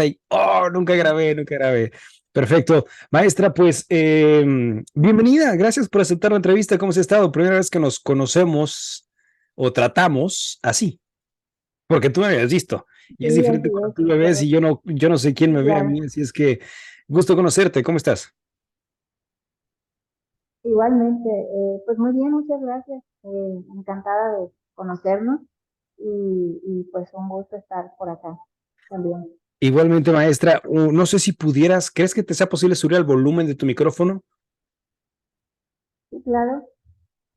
entrevista y, nunca grabé, nunca grabé. Perfecto. Maestra, pues, bienvenida. Gracias por aceptar la entrevista. ¿Cómo has estado? Primera vez que nos conocemos o tratamos así, porque tú me habías visto y Sí, es así diferente cuando es, tú me ves y correcto. yo no sé quién Sí, me ve a claro. mí, así es que gusto conocerte. ¿Cómo estás? Igualmente, pues muy bien, muchas gracias. Encantada de conocernos y pues un gusto estar por acá también. Igualmente, maestra, no sé si pudieras, ¿crees que te sea posible subir el volumen de tu micrófono? Sí, claro,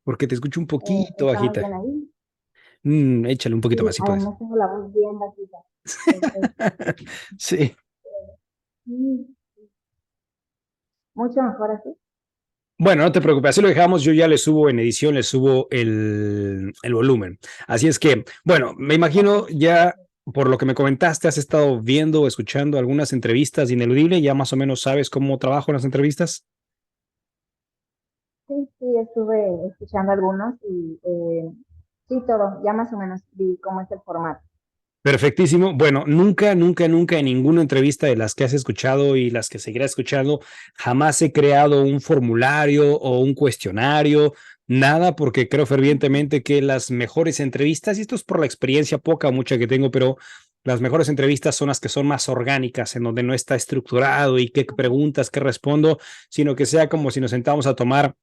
Porque te escucho un poquito estamos bajita. bien ahí. Échale un poquito más Sí, si puedes. además tengo la voz bien bajita. Perfecto. Sí. Sí, mucho mejor así. Bueno, no te preocupes, así lo dejamos. Yo ya le subo en edición, le subo el volumen. Así es que, bueno, me imagino Ok. ya por lo que me comentaste, has estado viendo o escuchando algunas entrevistas de Ineludible, ya más o menos sabes cómo trabajo en las entrevistas. Sí, sí, estuve escuchando algunos y sí, todo, ya más o menos vi cómo es el formato. Perfectísimo. Bueno, nunca, nunca, nunca en ninguna entrevista de las que has escuchado y las que seguirás escuchando, jamás he creado un formulario o un cuestionario, nada, porque creo fervientemente que las mejores entrevistas, y esto es por la experiencia poca o mucha que tengo, pero las mejores entrevistas son las que son más orgánicas, en donde no está estructurado y qué preguntas, qué respondo, sino que sea como si nos sentamos a tomar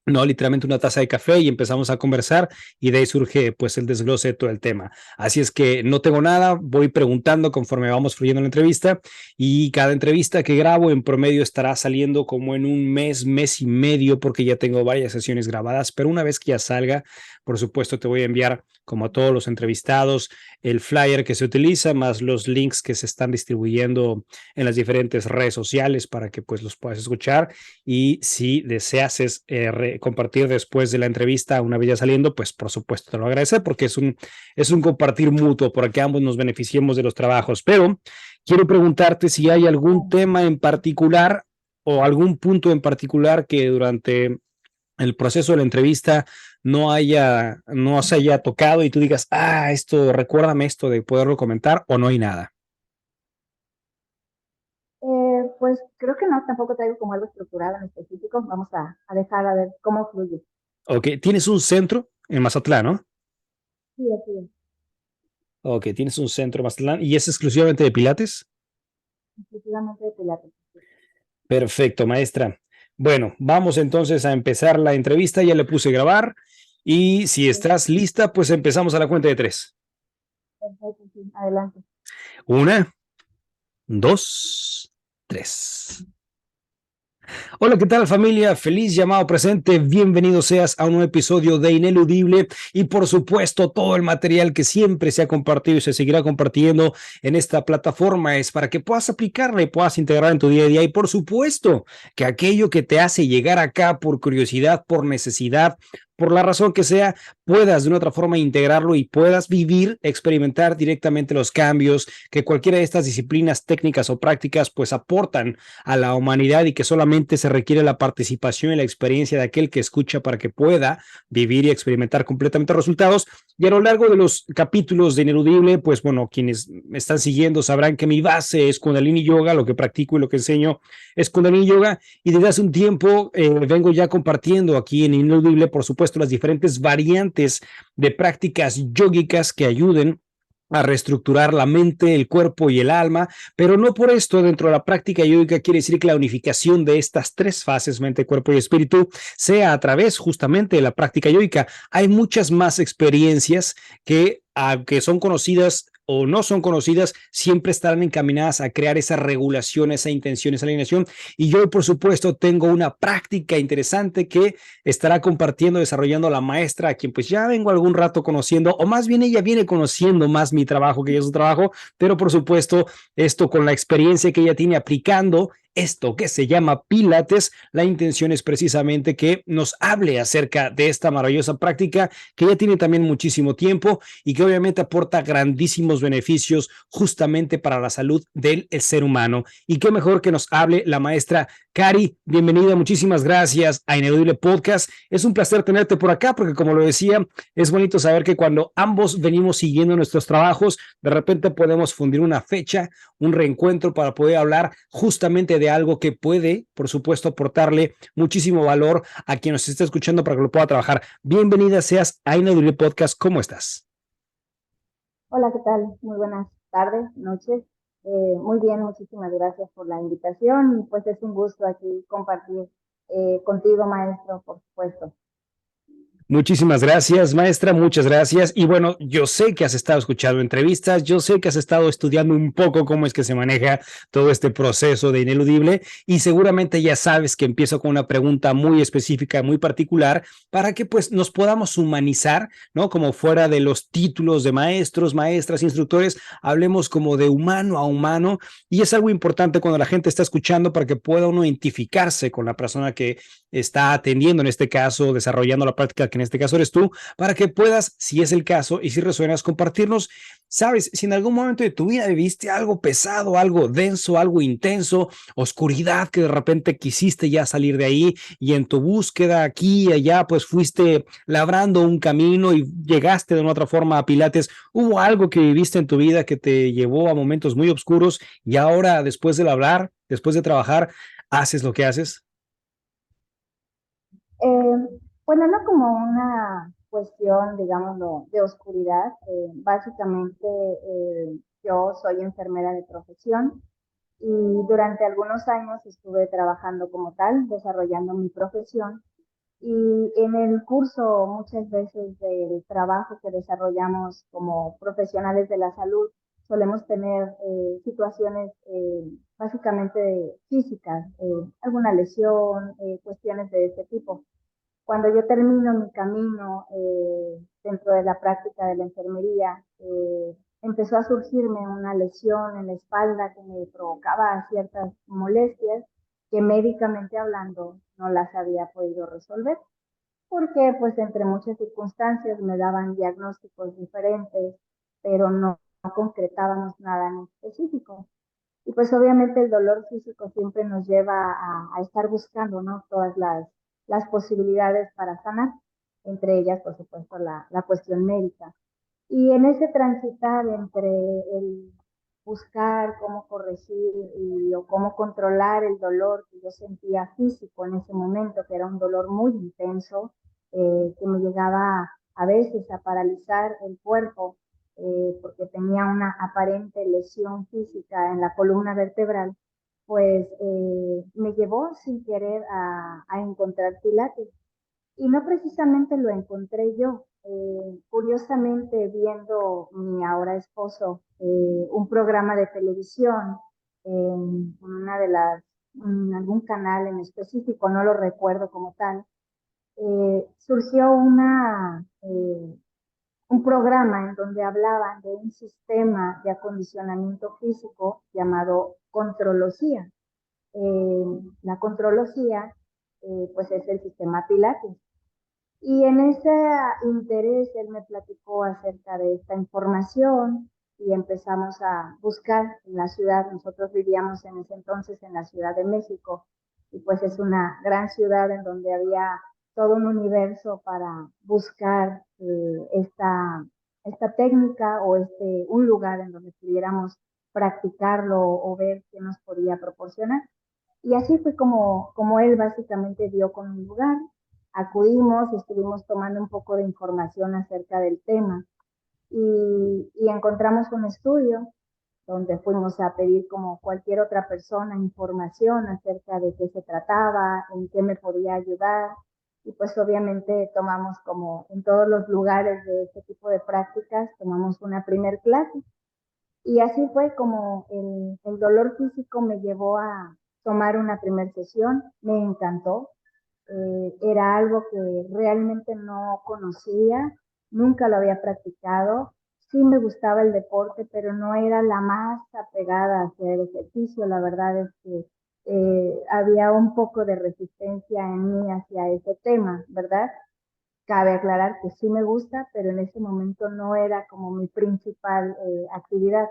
no, literalmente una taza de café y empezamos a conversar y de ahí surge pues el desglose de todo el tema. Así es que no tengo nada, voy preguntando conforme vamos fluyendo la entrevista y cada entrevista que grabo en promedio estará saliendo como en un mes, mes y medio porque ya tengo varias sesiones grabadas, pero una vez que ya salga, por supuesto te voy a enviar como a todos los entrevistados el flyer que se utiliza más los links que se están distribuyendo en las diferentes redes sociales para que pues los puedas escuchar y si deseas compartir después de la entrevista, una vez ya saliendo, pues por supuesto te lo agradecer porque es un compartir mutuo para que ambos nos beneficiemos de los trabajos. Pero quiero preguntarte si hay algún Bueno, tema en particular o algún punto en particular que durante el proceso de la entrevista no se haya tocado y tú digas, esto, recuérdame esto de poderlo comentar o no hay nada. pues creo que no, tampoco traigo como algo estructurado en específico. Vamos a dejar a ver cómo fluye. Ok, tienes un centro en Mazatlán, ¿no? Sí, así es, Ok, tienes un centro en Mazatlán y es exclusivamente de Pilates. exclusivamente de Pilates. Perfecto, maestra. Bueno, vamos entonces a empezar la entrevista. Ya le puse grabar y si Sí, estás lista, pues empezamos a la cuenta de tres. perfecto, sí, adelante. Una, dos, tres. Hola, ¿qué tal familia? Feliz llamado presente. Bienvenido seas a un nuevo episodio de Ineludible y por supuesto todo el material que siempre se ha compartido y se seguirá compartiendo en esta plataforma es para que puedas aplicarla y puedas integrar en tu día a día y por supuesto que aquello que te hace llegar acá por curiosidad, por necesidad, por la razón que sea, puedas de una otra forma integrarlo y puedas vivir, experimentar directamente los cambios que cualquiera de estas disciplinas técnicas o prácticas pues aportan a la humanidad y que solamente se requiere la participación y la experiencia de aquel que escucha para que pueda vivir y experimentar completamente resultados. Y a lo largo de los capítulos de Ineludible, pues bueno, quienes me están siguiendo sabrán que mi base es Kundalini Yoga, lo que practico y lo que enseño es Kundalini Yoga y desde hace un tiempo vengo ya compartiendo aquí en Ineludible, por supuesto, las diferentes variantes de prácticas yógicas que ayuden a reestructurar la mente, el cuerpo y el alma, pero no por esto dentro de la práctica yógica quiere decir que la unificación de estas tres fases, mente, cuerpo y espíritu, sea a través justamente de la práctica yógica. Hay muchas más experiencias que, aunque son conocidas o no son conocidas, siempre estarán encaminadas a crear esa regulación, esa intención, esa alineación. Y yo, por supuesto, tengo una práctica interesante que estará compartiendo, desarrollando la maestra, a quien pues ya vengo algún rato conociendo, o más bien ella viene conociendo más mi trabajo que yo su trabajo, pero por supuesto, esto con la experiencia que ella tiene aplicando esto que se llama Pilates, la intención es precisamente que nos hable acerca de esta maravillosa práctica que ya tiene también muchísimo tiempo y que obviamente aporta grandísimos beneficios justamente para la salud del ser humano. Y qué mejor que nos hable la maestra Cari, bienvenida, muchísimas gracias a Ineludible Podcast. Es un placer tenerte por acá porque, como lo decía, es bonito saber que cuando ambos venimos siguiendo nuestros trabajos, de repente podemos fundir una fecha, un reencuentro para poder hablar justamente de algo que puede, por supuesto, aportarle muchísimo valor a quien nos esté escuchando para que lo pueda trabajar. Bienvenida seas a Ineludible Podcast. ¿Cómo estás? Hola, ¿qué tal? Muy buenas tardes, noches. Muy bien, muchísimas gracias por la invitación y pues es un gusto aquí compartir contigo, maestro, por supuesto. Muchísimas gracias, maestra, muchas gracias. Y bueno, yo sé que has estado escuchando entrevistas, yo sé que has estado estudiando un poco cómo es que se maneja todo este proceso de Ineludible y seguramente ya sabes que empiezo con una pregunta muy específica, muy particular, para que pues nos podamos humanizar, ¿no? Como fuera de los títulos de maestros, maestras, instructores, hablemos como de humano a humano y es algo importante cuando la gente está escuchando para que pueda uno identificarse con la persona que está atendiendo, en este caso, desarrollando la práctica, que en este caso eres tú, para que puedas, si es el caso y si resuenas, compartirnos, sabes, si en algún momento de tu vida viviste algo pesado, algo denso, algo intenso, oscuridad, que de repente quisiste ya salir de ahí y en tu búsqueda aquí y allá, pues fuiste labrando un camino y llegaste de una otra forma a Pilates, hubo algo que viviste en tu vida que te llevó a momentos muy oscuros y ahora, después de labrar, después de trabajar, haces lo que haces. Bueno, no como una cuestión, digámoslo, de oscuridad. Básicamente, yo soy enfermera de profesión y durante algunos años estuve trabajando como tal, desarrollando mi profesión. Y en el curso, muchas veces del trabajo que desarrollamos como profesionales de la salud, solemos tener situaciones básicamente físicas, alguna lesión, cuestiones de este tipo. Cuando yo termino mi camino dentro de la práctica de la enfermería, empezó a surgirme una lesión en la espalda que me provocaba ciertas molestias que médicamente hablando no las había podido resolver, porque pues entre muchas circunstancias me daban diagnósticos diferentes, pero no concretábamos nada en específico. Y pues obviamente el dolor físico siempre nos lleva a estar buscando, ¿no? Todas las posibilidades para sanar, entre ellas, por supuesto, la cuestión médica. Y en ese transitar entre el buscar cómo corregir o cómo controlar el dolor que yo sentía físico en ese momento, que era un dolor muy intenso, que me llegaba a veces a paralizar el cuerpo, porque tenía una aparente lesión física en la columna vertebral, pues me llevó sin querer a encontrar Pilates. Y no precisamente lo encontré yo. Curiosamente, viendo mi ahora esposo un programa de televisión en una de en algún canal en específico, no lo recuerdo como tal, surgió un programa en donde hablaban de un sistema de acondicionamiento físico llamado contrología. Eh, la contrología, pues es el sistema Pilates. Y en ese interés él me platicó acerca de esta información y empezamos a buscar en la ciudad. Nosotros vivíamos en ese entonces en la Ciudad de México y pues es una gran ciudad en donde había todo un universo para buscar esta técnica o un lugar en donde pudiéramos practicarlo o ver qué nos podía proporcionar. Y así fue como él básicamente dio con un lugar. Acudimos, estuvimos tomando un poco de información acerca del tema y encontramos un estudio donde fuimos a pedir como cualquier otra persona información acerca de qué se trataba, en qué me podía ayudar. Y pues obviamente tomamos como en todos los lugares de este tipo de prácticas, tomamos una primer clase. Y así fue como el dolor físico me llevó a tomar una primera sesión, me encantó, era algo que realmente no conocía, nunca lo había practicado, sí me gustaba el deporte, pero no era la más apegada hacia el ejercicio, la verdad es que había un poco de resistencia en mí hacia ese tema, ¿verdad? Cabe aclarar que sí me gusta, pero en ese momento no era como mi principal actividad.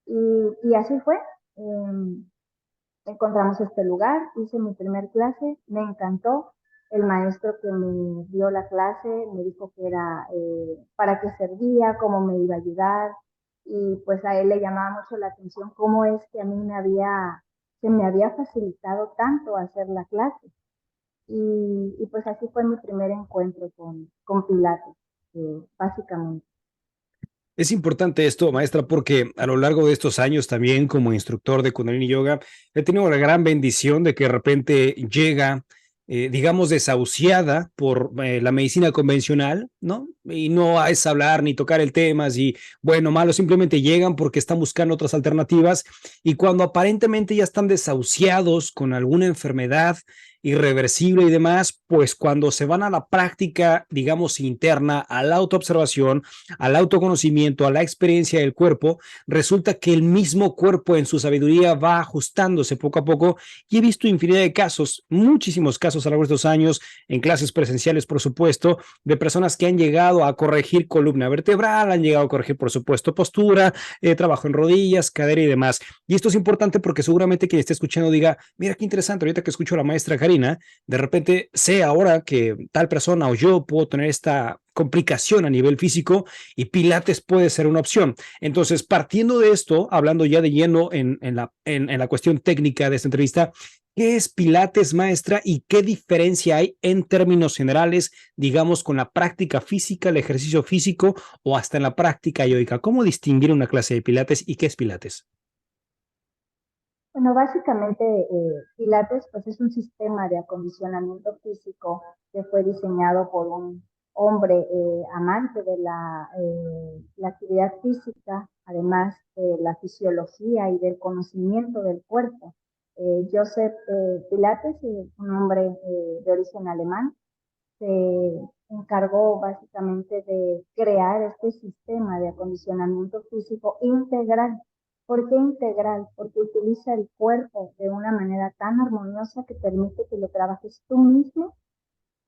Y así fue. encontramos este lugar, hice mi primer clase, me encantó. El maestro que me dio la clase me dijo que era para qué servía, cómo me iba a ayudar, y pues a él le llamaba mucho la atención cómo es que a mí se me había facilitado tanto hacer la clase. Y pues así fue mi primer encuentro con Pilates, básicamente. Es importante esto, maestra, porque a lo largo de estos años también como instructor de Kundalini Yoga, he tenido la gran bendición de que de repente llega, digamos, desahuciada por la medicina convencional, ¿no? Y no es hablar ni tocar el tema, si bueno o malo, simplemente llegan porque están buscando otras alternativas y cuando aparentemente ya están desahuciados con alguna enfermedad irreversible y demás, pues cuando se van a la práctica, digamos, interna, a la autoobservación, al autoconocimiento, a la experiencia del cuerpo, resulta que el mismo cuerpo en su sabiduría va ajustándose poco a poco y he visto infinidad de casos, muchísimos casos a lo largo de estos años, en clases presenciales, por supuesto, de personas que han llegado a corregir columna vertebral, han llegado a corregir, por supuesto, postura, trabajo en rodillas, cadera y demás. Y esto es importante porque seguramente quien esté escuchando diga, mira qué interesante, ahorita que escucho a la maestra Karina, de repente sé ahora que tal persona o yo puedo tener esta complicación a nivel físico y Pilates puede ser una opción. Entonces, partiendo de esto, hablando ya de lleno en la cuestión técnica de esta entrevista, ¿qué es Pilates, maestra, y qué diferencia hay en términos generales, digamos, con la práctica física, el ejercicio físico o hasta en la práctica yoica? ¿Cómo distinguir una clase de Pilates y qué es Pilates? Bueno, básicamente Pilates pues es un sistema de acondicionamiento físico que fue diseñado por un hombre amante de la actividad física, además de la fisiología y del conocimiento del cuerpo. Joseph Pilates, un hombre de origen alemán, se encargó básicamente de crear este sistema de acondicionamiento físico integral. ¿Por qué integral? Porque utiliza el cuerpo de una manera tan armoniosa que permite que lo trabajes tú mismo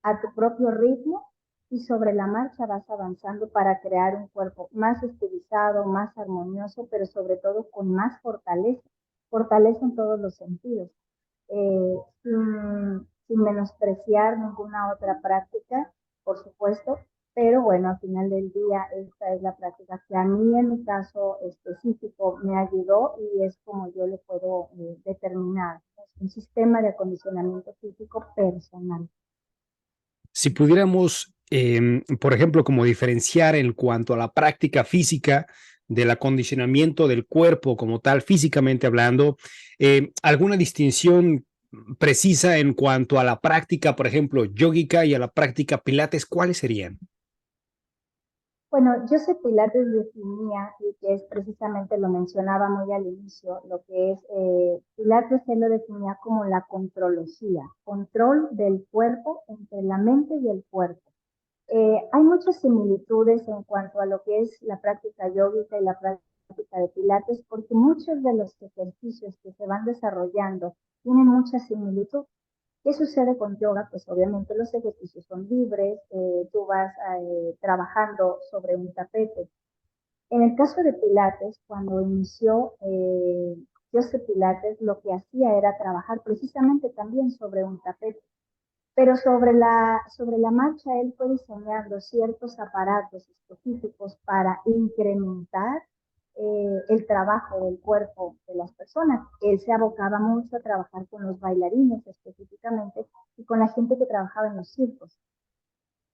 a tu propio ritmo y sobre la marcha vas avanzando para crear un cuerpo más estilizado, más armonioso, pero sobre todo con más fortaleza, fortaleza en todos los sentidos, sin menospreciar ninguna otra práctica, por supuesto, pero bueno, al final del día esta es la práctica que a mí en mi caso específico me ayudó y es como yo lo puedo determinar. Es un sistema de acondicionamiento físico personal. Si pudiéramos, por ejemplo, como diferenciar en cuanto a la práctica física del acondicionamiento del cuerpo como tal, físicamente hablando, alguna distinción precisa en cuanto a la práctica, por ejemplo, yógica y a la práctica pilates, ¿cuáles serían? Bueno, Joseph Pilates definía, y que es precisamente lo mencionaba muy al inicio, lo que es Pilates, él lo definía como la contrología, control del cuerpo entre la mente y el cuerpo. Hay muchas similitudes en cuanto a lo que es la práctica yógica y la práctica de Pilates, porque muchos de los ejercicios que se van desarrollando tienen mucha similitud. ¿Qué sucede con yoga? Pues obviamente los ejercicios son libres, tú vas trabajando sobre un tapete. En el caso de Pilates, cuando inició Joseph Pilates, lo que hacía era trabajar precisamente también sobre un tapete. Pero sobre la marcha él fue diseñando ciertos aparatos específicos para incrementar el trabajo del cuerpo de las personas. Él se abocaba mucho a trabajar con los bailarines específicamente y con la gente que trabajaba en los circos.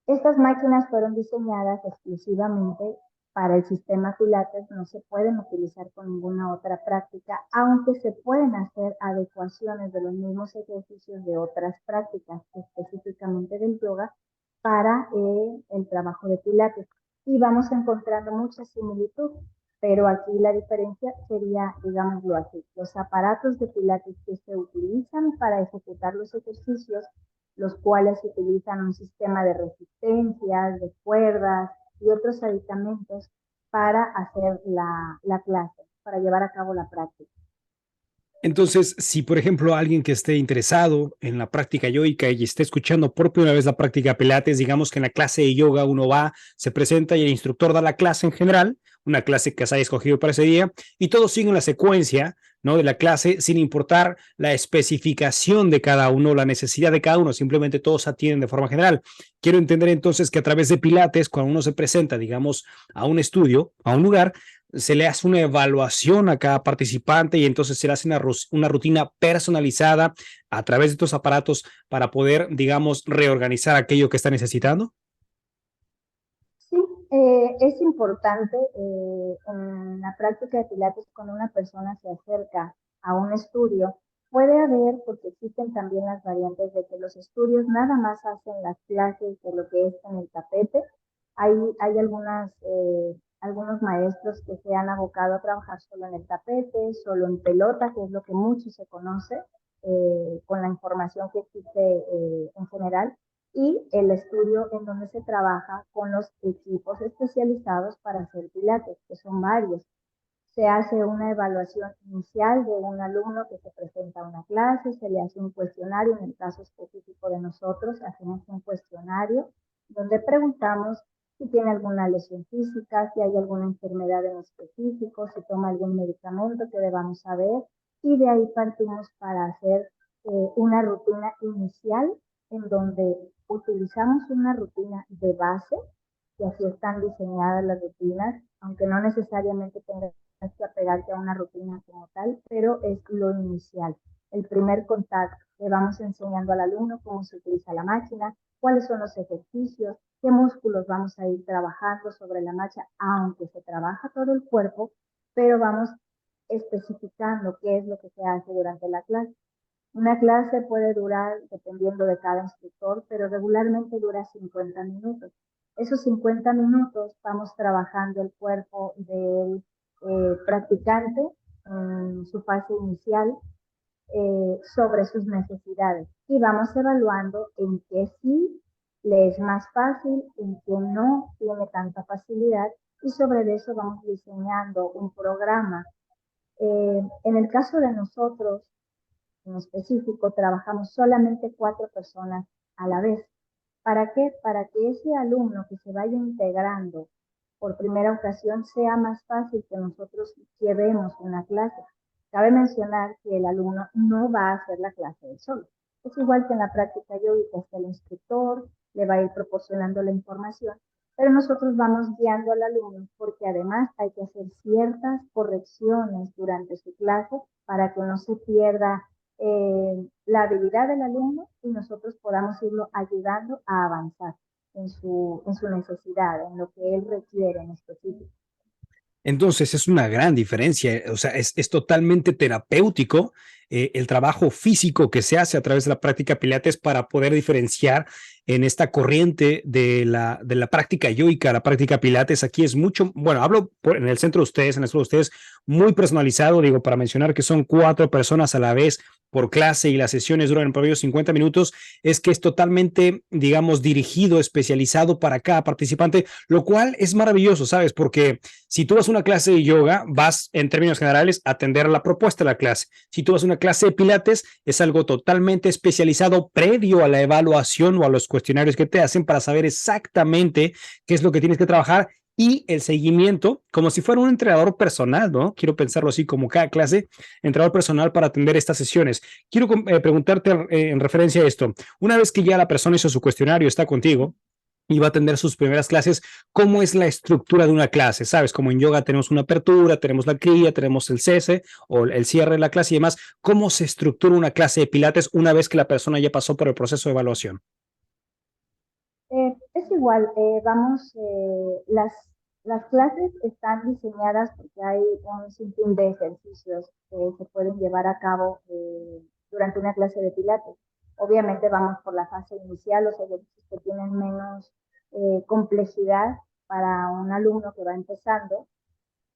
Estas máquinas fueron diseñadas exclusivamente para el sistema Pilates, no se pueden utilizar con ninguna otra práctica, aunque se pueden hacer adecuaciones de los mismos ejercicios de otras prácticas, específicamente del yoga, para el trabajo de Pilates. Y vamos encontrando mucha similitud, pero aquí la diferencia sería, digámoslo así, los aparatos de Pilates que se utilizan para ejecutar los ejercicios, los cuales utilizan un sistema de resistencias, de cuerdas y otros aditamentos para hacer la clase, para llevar a cabo la práctica. Entonces, si por ejemplo alguien que esté interesado en la práctica yoica y esté escuchando por primera vez la práctica pilates, digamos que en la clase de yoga uno va, se presenta y el instructor da la clase en general, una clase que se haya escogido para ese día, y todos siguen la secuencia ¿no? De la clase, sin importar la especificación de cada uno, la necesidad de cada uno, simplemente todos atienden de forma general. Quiero entender entonces que a través de Pilates, cuando uno se presenta, digamos, a un estudio, a un lugar, se le hace una evaluación a cada participante y entonces se le hace una rutina personalizada a través de estos aparatos para poder, digamos, reorganizar aquello que está necesitando. Sí, es importante en la práctica de Pilates cuando una persona se acerca a un estudio, puede haber, porque existen también las variantes de que los estudios nada más hacen las clases de lo que es en el tapete. Hay algunos maestros que se han abocado a trabajar solo en el tapete, solo en pelota, que es lo que mucho se conoce, con la información que existe en general, y el estudio en donde se trabaja con los equipos especializados para hacer pilates, que son varios. Se hace una evaluación inicial de un alumno que se presenta a una clase, se le hace un cuestionario, en el caso específico de nosotros, hacemos un cuestionario donde preguntamos si tiene alguna lesión física, si hay alguna enfermedad en específico, si toma algún medicamento que debamos saber, y de ahí partimos para hacer una rutina inicial en donde utilizamos una rutina de base, y así están diseñadas las rutinas, aunque no necesariamente tengan que apegarte a una rutina como tal, pero es lo inicial. El primer contacto, le vamos enseñando al alumno cómo se utiliza la máquina, cuáles son los ejercicios, qué músculos vamos a ir trabajando sobre la marcha, aunque se trabaja todo el cuerpo, pero vamos especificando qué es lo que se hace durante la clase. Una clase puede durar, dependiendo de cada instructor, pero regularmente dura 50 minutos. Esos 50 minutos vamos trabajando el cuerpo del practicante en su fase inicial sobre sus necesidades y vamos evaluando en qué sí le es más fácil, en qué no tiene tanta facilidad, y sobre eso vamos diseñando un programa. En el caso de nosotros, en específico, trabajamos solamente 4 personas a la vez. ¿Para qué? Para que ese alumno que se vaya integrando por primera ocasión sea más fácil que nosotros llevemos una clase. Cabe mencionar que el alumno no va a hacer la clase él solo. Es igual que en la práctica yógica, el instructor le va a ir proporcionando la información, pero nosotros vamos guiando al alumno porque además hay que hacer ciertas correcciones durante su clase para que no se pierda la habilidad del alumno y nosotros podamos irlo ayudando a avanzar en su necesidad, en lo que él requiere en específico. Entonces es una gran diferencia, o sea, es totalmente terapéutico el trabajo físico que se hace a través de la práctica Pilates para poder diferenciar en esta corriente de la práctica yoica, la práctica Pilates. Aquí es mucho, bueno, hablo en el centro de ustedes, en el centro de ustedes, muy personalizado, digo, para mencionar que son 4 personas a la vez por clase y las sesiones duran en promedio 50 minutos, es que es totalmente, digamos, dirigido, especializado para cada participante, lo cual es maravilloso, ¿sabes? Porque si tú vas a una clase de yoga, vas en términos generales a atender la propuesta de la clase. Si tú vas a una clase de pilates, es algo totalmente especializado previo a la evaluación o a los cuestionarios que te hacen para saber exactamente qué es lo que tienes que trabajar y el seguimiento, como si fuera un entrenador personal, ¿no? Quiero pensarlo así, como cada clase, entrenador personal para atender estas sesiones. Quiero preguntarte en referencia a esto. Una vez que ya la persona hizo su cuestionario, está contigo, y va a tener sus primeras clases, ¿cómo es la estructura de una clase? ¿Sabes? Como en yoga tenemos una apertura, tenemos la cría, tenemos el cese o el cierre de la clase y demás. ¿Cómo se estructura una clase de pilates una vez que la persona ya pasó por el proceso de evaluación? Es igual, las clases están diseñadas porque hay un sinfín de ejercicios que se pueden llevar a cabo durante una clase de pilates. Obviamente vamos por la fase inicial, los ejercicios que tienen menos complejidad para un alumno que va empezando,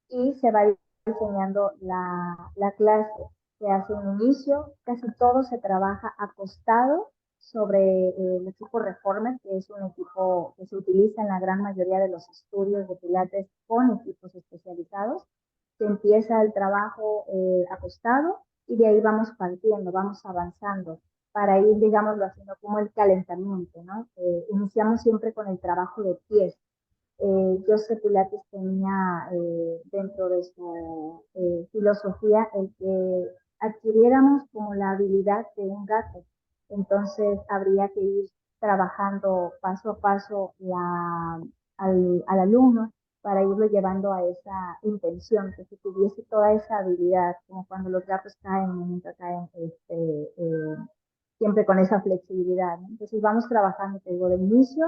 y se va diseñando la clase. Se hace un inicio, casi todo se trabaja acostado sobre el equipo Reformer, que es un equipo que se utiliza en la gran mayoría de los estudios de pilates con equipos especializados. Se empieza el trabajo acostado y de ahí vamos partiendo, vamos avanzando para ir, digámoslo, haciendo como el calentamiento, ¿no? Iniciamos siempre con el trabajo de pies. Pilates tenía dentro de su filosofía el que adquiriéramos como la habilidad de un gato. Entonces habría que ir trabajando paso a paso al alumno para irlo llevando a esa intención, que se tuviese toda esa habilidad, como cuando los gatos caen, nunca caen siempre con esa flexibilidad, ¿no? Entonces vamos trabajando, te digo, de inicio,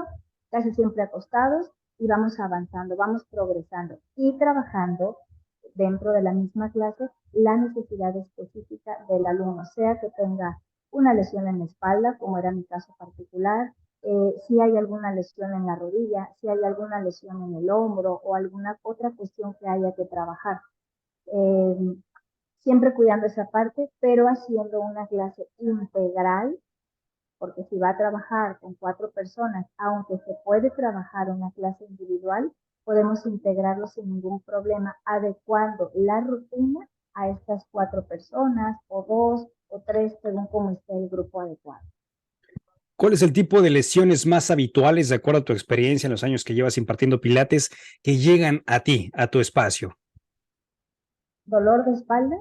casi siempre acostados, y vamos avanzando, vamos progresando y trabajando dentro de la misma clase la necesidad específica del alumno, sea que tenga una lesión en la espalda, como era mi caso particular, si hay alguna lesión en la rodilla, si hay alguna lesión en el hombro o alguna otra cuestión que haya que trabajar. Eh, Siempre cuidando esa parte, pero haciendo una clase integral, porque si va a trabajar con 4 personas, aunque se puede trabajar una clase individual, podemos integrarlo sin ningún problema, adecuando la rutina a estas 4 personas, o 2 o 3, según cómo esté el grupo adecuado. ¿Cuál es el tipo de lesiones más habituales, de acuerdo a tu experiencia en los años que llevas impartiendo pilates, que llegan a ti, a tu espacio? Dolor de espalda,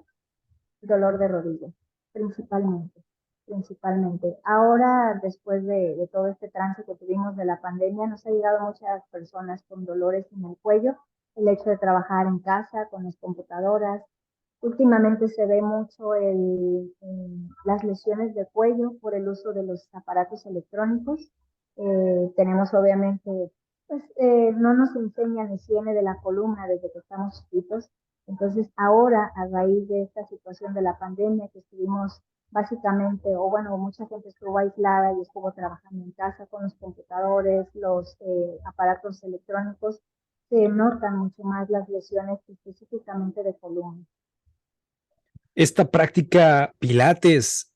dolor de rodilla, principalmente, principalmente. Ahora, después de todo este trance que tuvimos de la pandemia, nos ha llegado muchas personas con dolores en el cuello, el hecho de trabajar en casa con las computadoras. Últimamente se ve mucho las lesiones de cuello por el uso de los aparatos electrónicos. Tenemos obviamente, pues no nos enseñan higiene de la columna desde que estamos chiquitos. Entonces ahora, a raíz de esta situación de la pandemia, que estuvimos básicamente, o bueno, mucha gente estuvo aislada y estuvo trabajando en casa con los computadores, los aparatos electrónicos, se notan mucho más las lesiones específicamente de columna. Esta práctica pilates,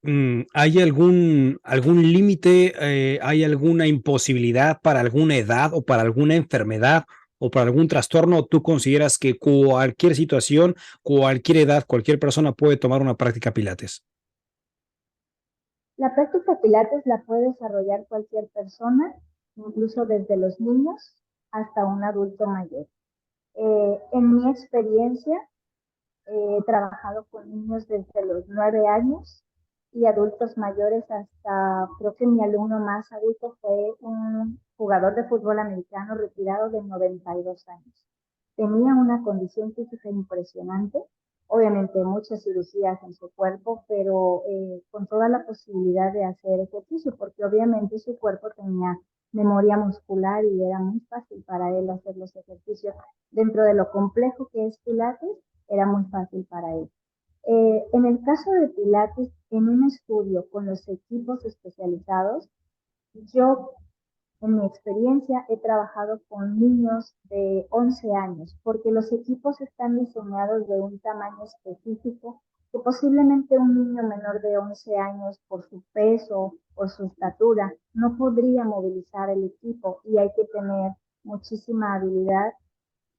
¿hay algún límite, hay alguna imposibilidad para alguna edad o para alguna enfermedad o para algún trastorno? ¿Tú consideras que cualquier situación, cualquier edad, cualquier persona puede tomar una práctica pilates? La práctica Pilates la puede desarrollar cualquier persona, incluso desde los niños hasta un adulto mayor. En mi experiencia, he trabajado con niños desde los 9 años y adultos mayores hasta, creo que mi alumno más adulto fue un jugador de fútbol americano retirado de 92 años. Tenía una condición física impresionante, obviamente muchas cirugías en su cuerpo, pero con toda la posibilidad de hacer ejercicio, porque obviamente su cuerpo tenía memoria muscular y era muy fácil para él hacer los ejercicios. Dentro de lo complejo que es Pilates, era muy fácil para él. En el caso de Pilates, en un estudio con los equipos especializados, yo en mi experiencia he trabajado con niños de 11 años, porque los equipos están diseñados de un tamaño específico que posiblemente un niño menor de 11 años, por su peso, por su estatura, no podría movilizar el equipo, y hay que tener muchísima habilidad.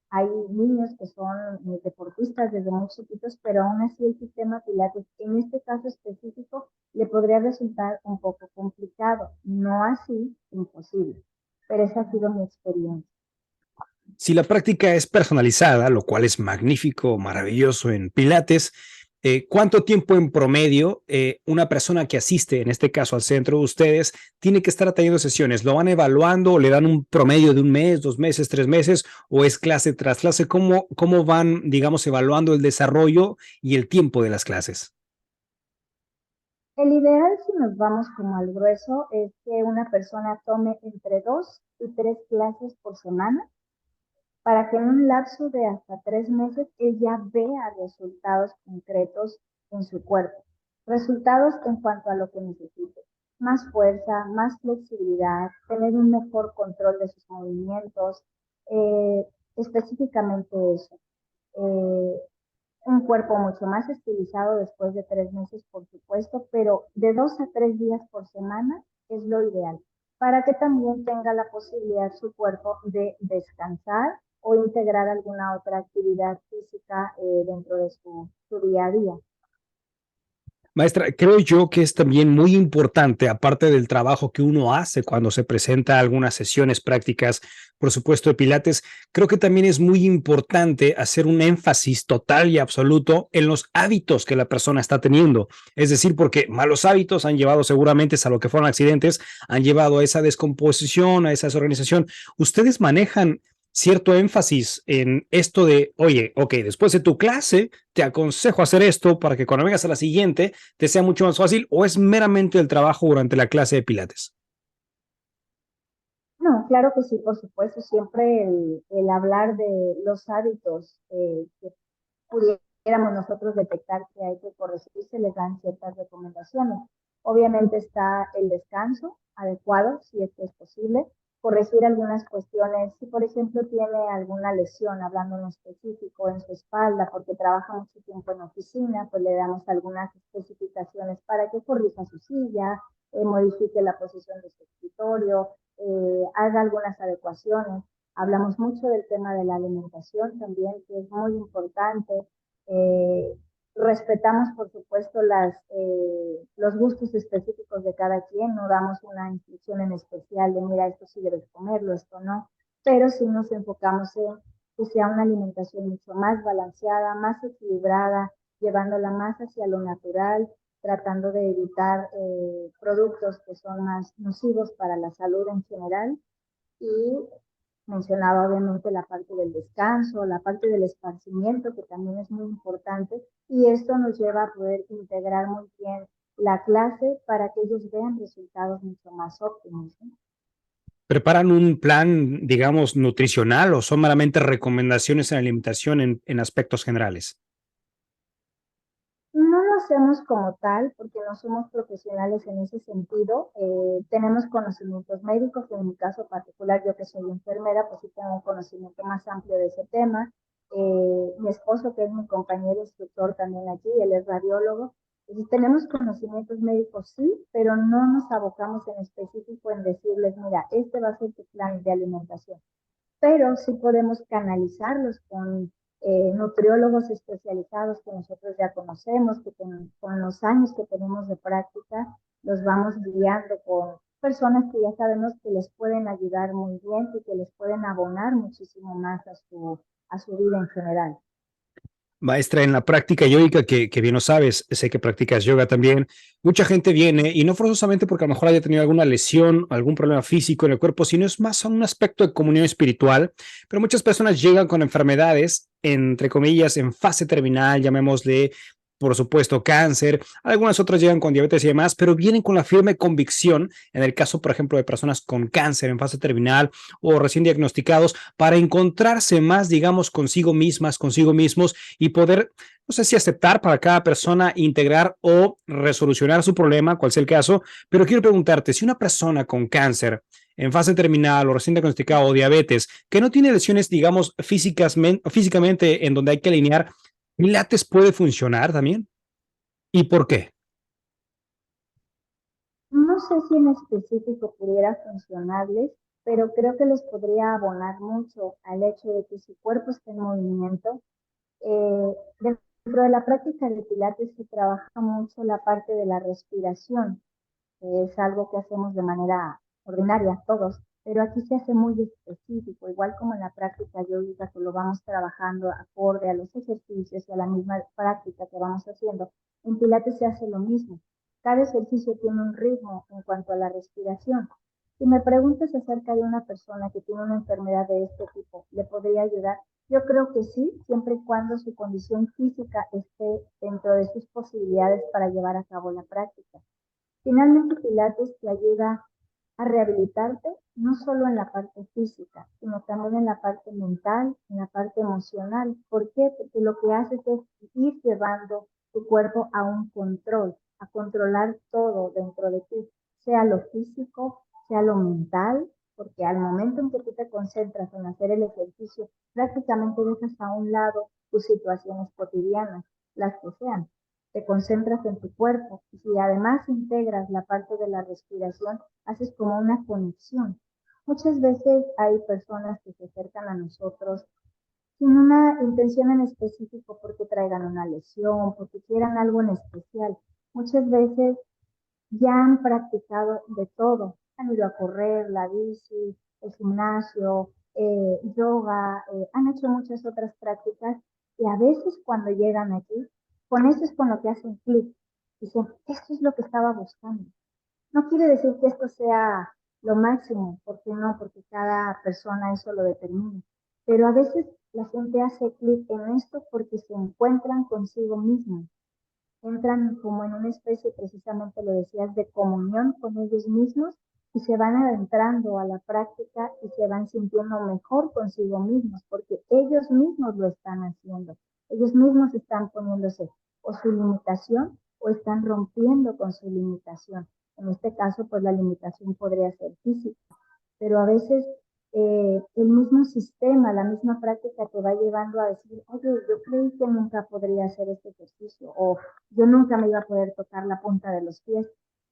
Hay niños que son deportistas desde muy chiquitos, pero aún así el sistema Pilates, en este caso específico, le podría resultar un poco complicado, no así imposible, pero esa ha sido mi experiencia. Si la práctica es personalizada, lo cual es magnífico, maravilloso en Pilates, ¿cuánto tiempo en promedio una persona que asiste, en este caso al centro de ustedes, tiene que estar atendiendo sesiones? ¿Lo van evaluando o le dan un promedio de 1 mes, 2 meses, 3 meses, o es clase tras clase? ¿Cómo van, digamos, evaluando el desarrollo y el tiempo de las clases? El ideal, si nos vamos como al grueso, es que una persona tome entre 2 y 3 clases por semana, para que en un lapso de hasta 3 meses ella vea resultados concretos en su cuerpo. Resultados en cuanto a lo que necesite. Más fuerza, más flexibilidad, tener un mejor control de sus movimientos, específicamente eso. Eh, un cuerpo mucho más estilizado después de 3 meses, por supuesto, pero de 2 a 3 días por semana es lo ideal, para que también tenga la posibilidad su cuerpo de descansar o integrar alguna otra actividad física dentro de su día a día. Maestra, creo yo que es también muy importante, aparte del trabajo que uno hace cuando se presenta a algunas sesiones prácticas, por supuesto, de Pilates, creo que también es muy importante hacer un énfasis total y absoluto en los hábitos que la persona está teniendo. Es decir, porque malos hábitos han llevado seguramente a lo que fueron accidentes, han llevado a esa descomposición, a esa desorganización. ¿Ustedes manejan cierto énfasis en esto de, oye, ok, después de tu clase, te aconsejo hacer esto para que cuando vengas a la siguiente te sea mucho más fácil, o es meramente el trabajo durante la clase de Pilates? No, claro que sí, por supuesto, siempre el hablar de los hábitos que pudiéramos nosotros detectar que hay que corregir, se les dan ciertas recomendaciones. Obviamente está el descanso adecuado, si es que es posible, corregir algunas cuestiones, si por ejemplo tiene alguna lesión, hablando en específico en su espalda, porque trabaja mucho tiempo en oficina, pues le damos algunas especificaciones para que corrija su silla, modifique la posición de su escritorio, haga algunas adecuaciones. Hablamos mucho del tema de la alimentación también, que es muy importante. Eh, Respetamos, por supuesto, los gustos específicos de cada quien, no damos una instrucción en especial de, mira, esto sí debes comerlo, esto no, pero sí nos enfocamos en que sea una alimentación mucho más balanceada, más equilibrada, llevándola más hacia lo natural, tratando de evitar productos que son más nocivos para la salud en general y mencionaba obviamente la parte del descanso, la parte del esparcimiento, que también es muy importante, y esto nos lleva a poder integrar muy bien la clase para que ellos vean resultados mucho más óptimos, ¿no? ¿Preparan un plan, digamos, nutricional o son meramente recomendaciones en alimentación en aspectos generales? No lo hacemos como tal porque no somos profesionales en ese sentido. Tenemos conocimientos médicos, en mi caso particular, yo que soy enfermera, pues sí tengo un conocimiento más amplio de ese tema. Mi esposo, que es mi compañero instructor también aquí, él es radiólogo. Entonces, tenemos conocimientos médicos, sí, pero no nos abocamos en específico en decirles, mira, este va a ser tu plan de alimentación, pero sí podemos canalizarlos con nutriólogos especializados que nosotros ya conocemos, que con los años que tenemos de práctica, los vamos guiando con personas que ya sabemos que les pueden ayudar muy bien y que les pueden abonar muchísimo más a su vida en general. Maestra, en la práctica yógica, que bien lo sabes, sé que practicas yoga también, mucha gente viene y no forzosamente porque a lo mejor haya tenido alguna lesión, algún problema físico en el cuerpo, sino es más a un aspecto de comunión espiritual, pero muchas personas llegan con enfermedades, entre comillas, en fase terminal, llamémosle, por supuesto, cáncer, algunas otras llegan con diabetes y demás, pero vienen con la firme convicción, en el caso, por ejemplo, de personas con cáncer en fase terminal o recién diagnosticados, para encontrarse más, digamos, consigo mismas, consigo mismos y poder, no sé si aceptar para cada persona, integrar o resolucionar su problema, cual sea el caso, pero quiero preguntarte, si una persona con cáncer en fase terminal o recién diagnosticado o diabetes, que no tiene lesiones, digamos, físicamente en donde hay que alinear, ¿Pilates puede funcionar también? ¿Y por qué? No sé si en específico pudiera funcionarles, pero creo que les podría abonar mucho al hecho de que su cuerpo esté en movimiento. Dentro de la práctica de Pilates se trabaja mucho la parte de la respiración, que es algo que hacemos de manera ordinaria todos, pero aquí se hace muy específico, igual como en la práctica yógica que lo vamos trabajando acorde a los ejercicios y a la misma práctica que vamos haciendo. En Pilates se hace lo mismo. Cada ejercicio tiene un ritmo en cuanto a la respiración. Si me preguntas acerca de una persona que tiene una enfermedad de este tipo, ¿le podría ayudar? Yo creo que sí, siempre y cuando su condición física esté dentro de sus posibilidades para llevar a cabo la práctica. Finalmente, Pilates te ayuda a rehabilitarte no solo en la parte física, sino también en la parte mental, en la parte emocional. ¿Por qué? Porque lo que haces es ir llevando tu cuerpo a un control, a controlar todo dentro de ti, sea lo físico, sea lo mental, porque al momento en que tú te concentras en hacer el ejercicio, prácticamente dejas a un lado tus situaciones cotidianas, las que sean, te concentras en tu cuerpo y si además integras la parte de la respiración, haces como una conexión. Muchas veces hay personas que se acercan a nosotros sin una intención en específico porque traigan una lesión, porque quieran algo en especial. muchas veces ya han practicado de todo. Han ido a correr, la bici, el gimnasio, yoga, han hecho muchas otras prácticas y a veces cuando llegan aquí, con eso es con lo que hacen clic. Dicen, esto es lo que estaba buscando. No quiere decir que esto sea lo máximo, porque no, porque cada persona eso lo determina. Pero a veces la gente hace clic en esto porque se encuentran consigo mismos, entran como en una especie, precisamente lo decías, de comunión con ellos mismos y se van adentrando a la práctica y se van sintiendo mejor consigo mismos, porque ellos mismos lo están haciendo. Ellos mismos están poniéndose o su limitación o están rompiendo con su limitación. En este caso, pues la limitación podría ser física, pero a veces el mismo sistema, la misma práctica te va llevando a decir, oye, yo creí que nunca podría hacer este ejercicio o yo nunca me iba a poder tocar la punta de los pies.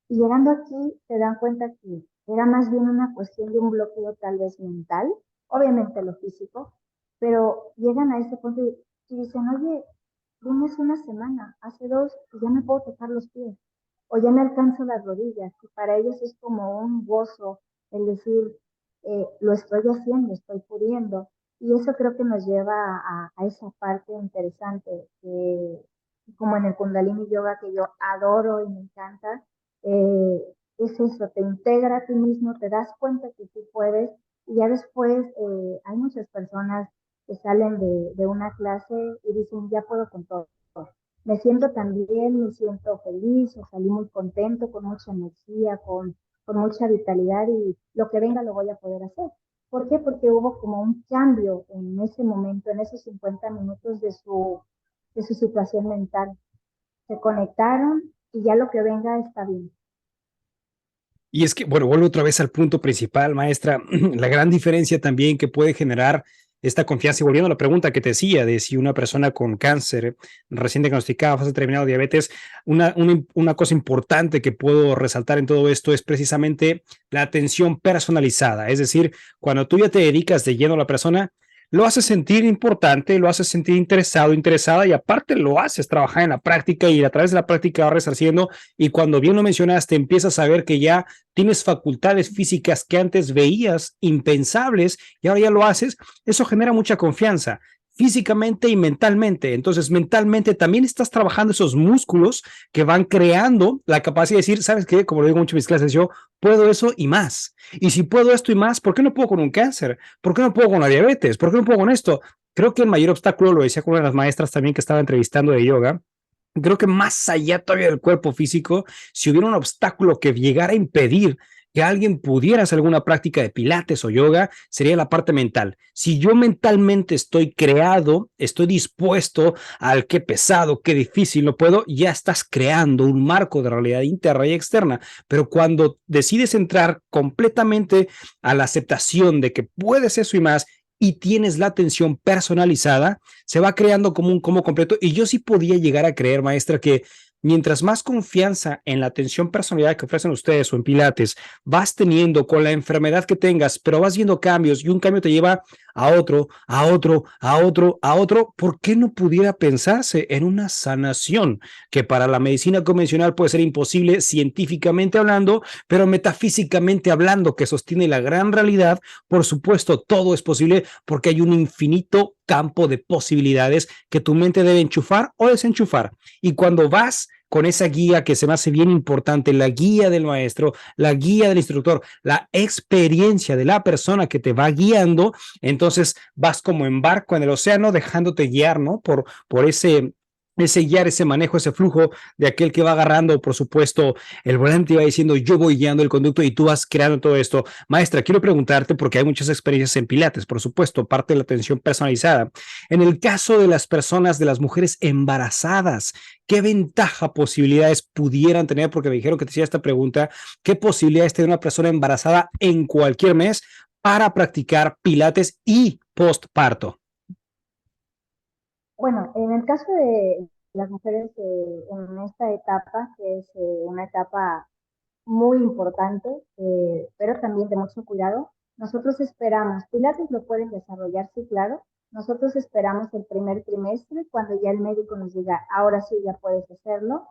Y llegando aquí te dan cuenta que era más bien una cuestión de un bloqueo tal vez mental, obviamente lo físico, pero llegan a ese punto y dicen, oye, vine hace una semana, hace dos, y ya me puedo tocar los pies o ya me alcanzo las rodillas. Y para ellos es como un gozo el decir, lo estoy haciendo, estoy pudiendo. Y eso creo que nos lleva a esa parte interesante, como en el Kundalini Yoga que yo adoro y me encanta, es eso, te integra a ti mismo, te das cuenta que tú puedes y ya después hay muchas personas que salen de una clase y dicen, ya puedo con todo. Me siento tan bien, me siento feliz, o salí muy contento, con mucha energía, con mucha vitalidad y lo que venga lo voy a poder hacer. ¿Por qué? Porque hubo como un cambio en ese momento, en esos 50 minutos de su situación mental. Se conectaron y ya lo que venga está bien. Y es que, bueno, vuelvo otra vez al punto principal, maestra, la gran diferencia también que puede generar esta confianza. Y volviendo a la pregunta que te decía de si una persona con cáncer recién diagnosticada, fase terminal, diabetes, una cosa importante que puedo resaltar en todo esto es precisamente la atención personalizada. Es decir, cuando tú ya te dedicas de lleno a la persona, lo haces sentir importante, lo haces sentir interesado, interesada y aparte lo haces trabajar en la práctica y a través de la práctica va resarciendo y cuando bien lo mencionaste empiezas a ver que ya tienes facultades físicas que antes veías impensables y ahora ya lo haces, eso genera mucha confianza físicamente y mentalmente. Entonces, mentalmente también estás trabajando esos músculos que van creando la capacidad de decir, ¿sabes qué? Como lo digo mucho en mis clases, yo puedo eso y más. Y si puedo esto y más, ¿por qué no puedo con un cáncer? ¿Por qué no puedo con la diabetes? ¿Por qué no puedo con esto? Creo que el mayor obstáculo, lo decía con una de las maestras también que estaba entrevistando de yoga, creo que más allá todavía del cuerpo físico, si hubiera un obstáculo que llegara a impedir que alguien pudiera hacer alguna práctica de pilates o yoga, sería la parte mental. Si yo mentalmente estoy creado, estoy dispuesto al qué pesado, qué difícil, no puedo, ya estás creando un marco de realidad interna y externa. Pero cuando decides entrar completamente a la aceptación de que puedes eso y más, y tienes la atención personalizada, se va creando como un combo completo. Y yo sí podía llegar a creer, maestra, que mientras más confianza en la atención personalizada que ofrecen ustedes o en Pilates vas teniendo con la enfermedad que tengas, pero vas viendo cambios y un cambio te lleva a otro, a otro, a otro, a otro, ¿por qué no pudiera pensarse en una sanación que para la medicina convencional puede ser imposible científicamente hablando, pero metafísicamente hablando, que sostiene la gran realidad? Por supuesto, todo es posible porque hay un infinito campo de posibilidades que tu mente debe enchufar o desenchufar. Y cuando vas con esa guía que se me hace bien importante, la guía del maestro, la guía del instructor, la experiencia de la persona que te va guiando, entonces vas como en barco en el océano dejándote guiar, ¿no? Por ese guiar, ese manejo, ese flujo de aquel que va agarrando, por supuesto, el volante va diciendo, yo voy guiando el conducto y tú vas creando todo esto. Maestra, quiero preguntarte, porque hay muchas experiencias en Pilates, por supuesto, parte de la atención personalizada. En el caso de las personas, de las mujeres embarazadas, ¿qué ventaja, posibilidades pudieran tener? Porque me dijeron que te hacía esta pregunta, ¿qué posibilidades tiene una persona embarazada en cualquier mes para practicar Pilates y postparto? Bueno, en el caso de las mujeres en esta etapa, que es una etapa muy importante, pero también de mucho cuidado. Nosotros esperamos, Pilates lo pueden desarrollar, sí, claro. Nosotros esperamos el primer trimestre cuando ya el médico nos diga, ahora sí ya puedes hacerlo,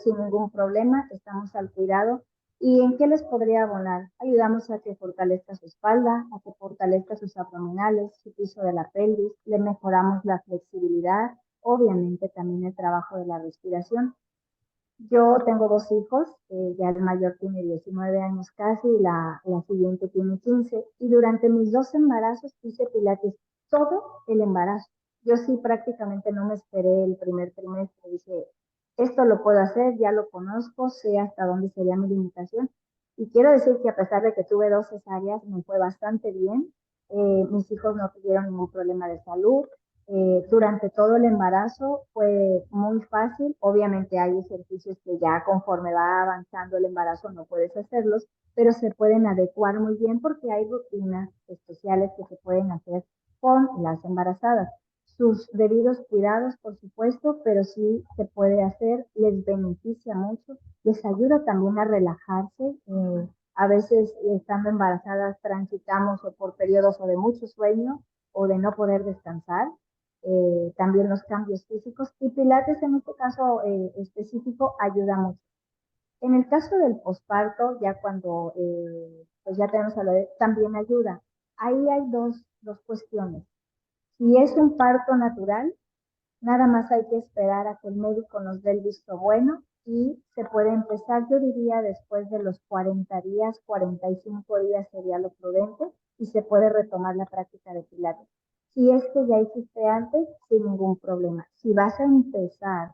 sin ningún problema, estamos al cuidado. ¿Y en qué les podría abonar? Ayudamos a que fortalezca su espalda, a que fortalezca sus abdominales, su piso de la pelvis, le mejoramos la flexibilidad, obviamente también el trabajo de la respiración. Yo tengo dos hijos, ya el mayor tiene 19 años casi y la siguiente tiene 15. Y durante mis dos embarazos hice pilates todo el embarazo. Yo sí prácticamente no me esperé el primer trimestre. Dije, esto lo puedo hacer, ya lo conozco, sé hasta dónde sería mi limitación. Y quiero decir que a pesar de que tuve dos cesáreas, me fue bastante bien. Mis hijos no tuvieron ningún problema de salud. Durante todo el embarazo fue muy fácil. Obviamente hay ejercicios que ya conforme va avanzando el embarazo no puedes hacerlos, pero se pueden adecuar muy bien porque hay rutinas especiales que se pueden hacer con las embarazadas. Sus debidos cuidados, por supuesto, pero sí se puede hacer, les beneficia mucho, les ayuda también a relajarse. A veces estando embarazadas transitamos o por periodos o de mucho sueño o de no poder descansar, también los cambios físicos y Pilates en este caso específico ayuda mucho. En el caso del posparto, ya cuando pues ya tenemos a la vez, también ayuda. Ahí hay dos cuestiones. Si es un parto natural, nada más hay que esperar a que el médico nos dé el visto bueno y se puede empezar, yo diría, después de los 40 días, 45 días sería lo prudente y se puede retomar la práctica de pilates. Si es que ya hiciste antes, sin ningún problema. Si vas a empezar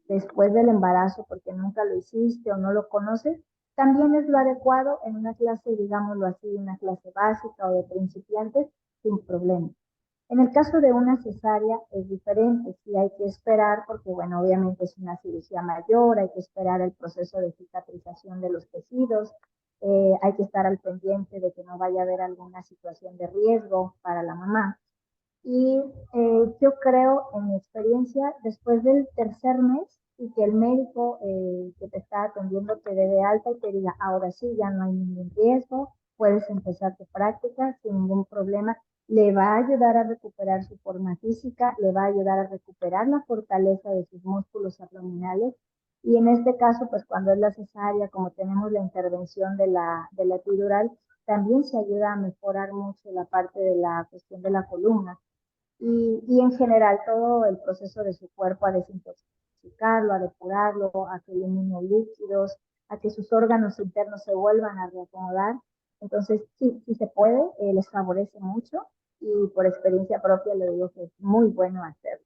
después del embarazo porque nunca lo hiciste o no lo conoces, también es lo adecuado en una clase, digámoslo así, una clase básica o de principiantes, sin problema. En el caso de una cesárea es diferente, sí hay que esperar porque, bueno, obviamente es una cirugía mayor, hay que esperar el proceso de cicatrización de los tejidos, hay que estar al pendiente de que no vaya a haber alguna situación de riesgo para la mamá. Y yo creo, en mi experiencia, después del tercer mes y que el médico que te está atendiendo te dé de alta y te diga, ahora sí, ya no hay ningún riesgo, puedes empezar tu práctica sin ningún problema, le va a ayudar a recuperar su forma física, le va a ayudar a recuperar la fortaleza de sus músculos abdominales. Y en este caso, pues cuando es la cesárea, como tenemos la intervención de la epidural, también se ayuda a mejorar mucho la parte de la cuestión de la columna y en general todo el proceso de su cuerpo a desintoxicarlo, a depurarlo, a que elimine líquidos, a que sus órganos internos se vuelvan a reacomodar. Entonces, sí, sí se puede, les favorece mucho y por experiencia propia le digo que es muy bueno hacerlo.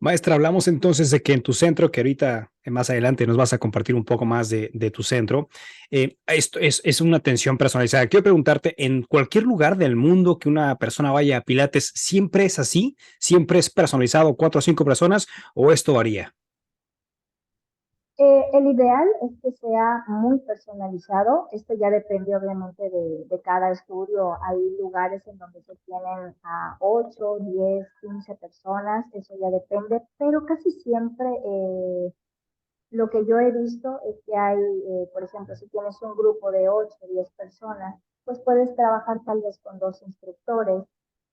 Maestra, hablamos entonces de que en tu centro, que ahorita más adelante nos vas a compartir un poco más de tu centro, esto es una atención personalizada. Quiero preguntarte, ¿en cualquier lugar del mundo que una persona vaya a Pilates, siempre es así? ¿Siempre es personalizado, 4 o 5 personas, o esto varía? El ideal es que sea muy personalizado. Esto ya depende obviamente de cada estudio. Hay lugares en donde se tienen a 8, 10, 15 personas. Eso ya depende. Pero casi siempre lo que yo he visto es que hay, por ejemplo, si tienes un grupo de 8 o 10 personas, pues puedes trabajar tal vez con dos instructores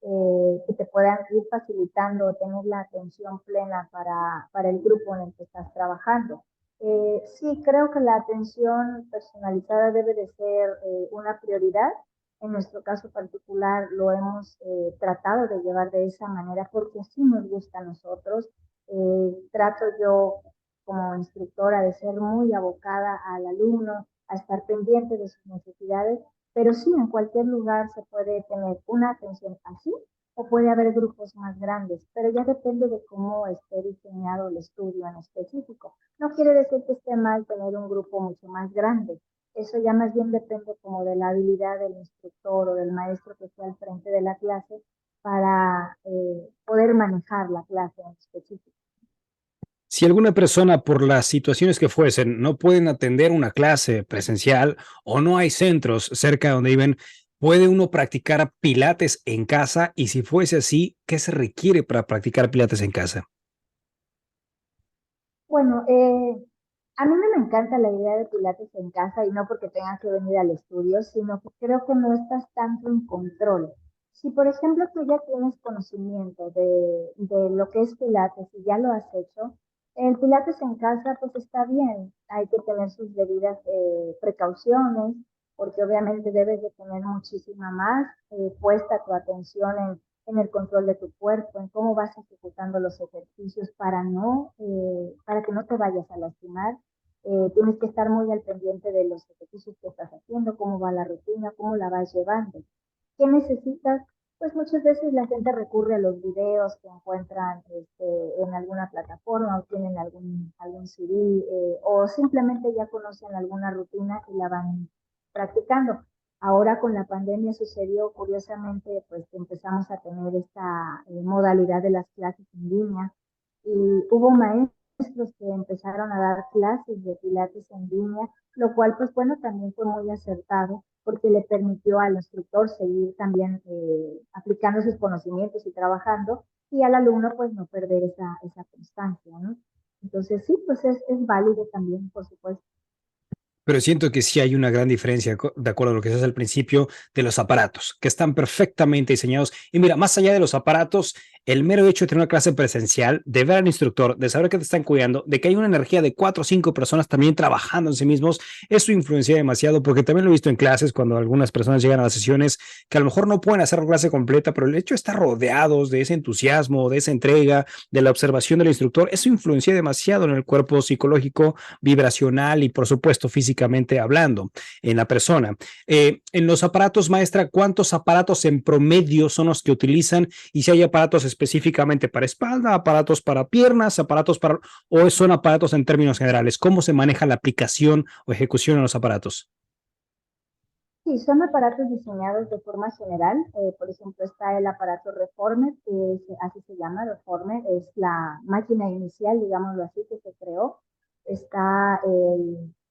que te puedan ir facilitando, tener la atención plena para el grupo en el que estás trabajando. Sí, creo que la atención personalizada debe de ser una prioridad. En nuestro caso particular lo hemos tratado de llevar de esa manera porque así nos gusta a nosotros. Trato yo como instructora de ser muy abocada al alumno, a estar pendiente de sus necesidades, pero sí, en cualquier lugar se puede tener una atención así o puede haber grupos más grandes, pero ya depende de cómo esté diseñado el estudio en específico. No quiere decir que esté mal tener un grupo mucho más grande. Eso ya más bien depende como de la habilidad del instructor o del maestro que esté al frente de la clase para poder manejar la clase en específico. Si alguna persona, por las situaciones que fuesen, no pueden atender una clase presencial o no hay centros cerca de donde viven, ¿puede uno practicar pilates en casa? Y si fuese así, ¿qué se requiere para practicar pilates en casa? Bueno, a mí no me encanta la idea de pilates en casa y no porque tengas que venir al estudio, sino que creo que no estás tanto en control. Si, por ejemplo, tú ya tienes conocimiento de lo que es Pilates y ya lo has hecho, el Pilates en casa pues está bien. Hay que tener sus debidas precauciones, porque obviamente debes de tener muchísima más puesta tu atención en el control de tu cuerpo, en cómo vas ejecutando los ejercicios para que no te vayas a lastimar. Tienes que estar muy al pendiente de los ejercicios que estás haciendo, cómo va la rutina, cómo la vas llevando. ¿Qué necesitas? Pues muchas veces la gente recurre a los videos que encuentran en alguna plataforma o tienen algún CD o simplemente ya conocen alguna rutina y la van practicando. Ahora con la pandemia sucedió curiosamente pues que empezamos a tener esta modalidad de las clases en línea y hubo maestros que empezaron a dar clases de pilates en línea, lo cual pues bueno también fue muy acertado porque le permitió al instructor seguir también aplicando sus conocimientos y trabajando, y al alumno pues no perder esa constancia, ¿no? Entonces sí, pues es válido también, por supuesto. Pero siento que sí hay una gran diferencia, de acuerdo a lo que decías al principio, de los aparatos, que están perfectamente diseñados. Y mira, más allá de los aparatos, el mero hecho de tener una clase presencial, de ver al instructor, de saber que te están cuidando, de que hay una energía de 4 o 5 personas también trabajando en sí mismos, eso influencia demasiado, porque también lo he visto en clases cuando algunas personas llegan a las sesiones que a lo mejor no pueden hacer la clase completa, pero el hecho de estar rodeados de ese entusiasmo, de esa entrega, de la observación del instructor, eso influencia demasiado en el cuerpo psicológico, vibracional y por supuesto físicamente hablando en la persona. En los aparatos, maestra, ¿cuántos aparatos en promedio son los que utilizan? Y si hay aparatos específicamente para espalda, aparatos para piernas, aparatos para, o son aparatos en términos generales, ¿cómo se maneja la aplicación o ejecución en los aparatos? Sí, son aparatos diseñados de forma general. Por ejemplo, está el aparato Reformer, así se llama, Reformer, es la máquina inicial, digámoslo así, que se creó.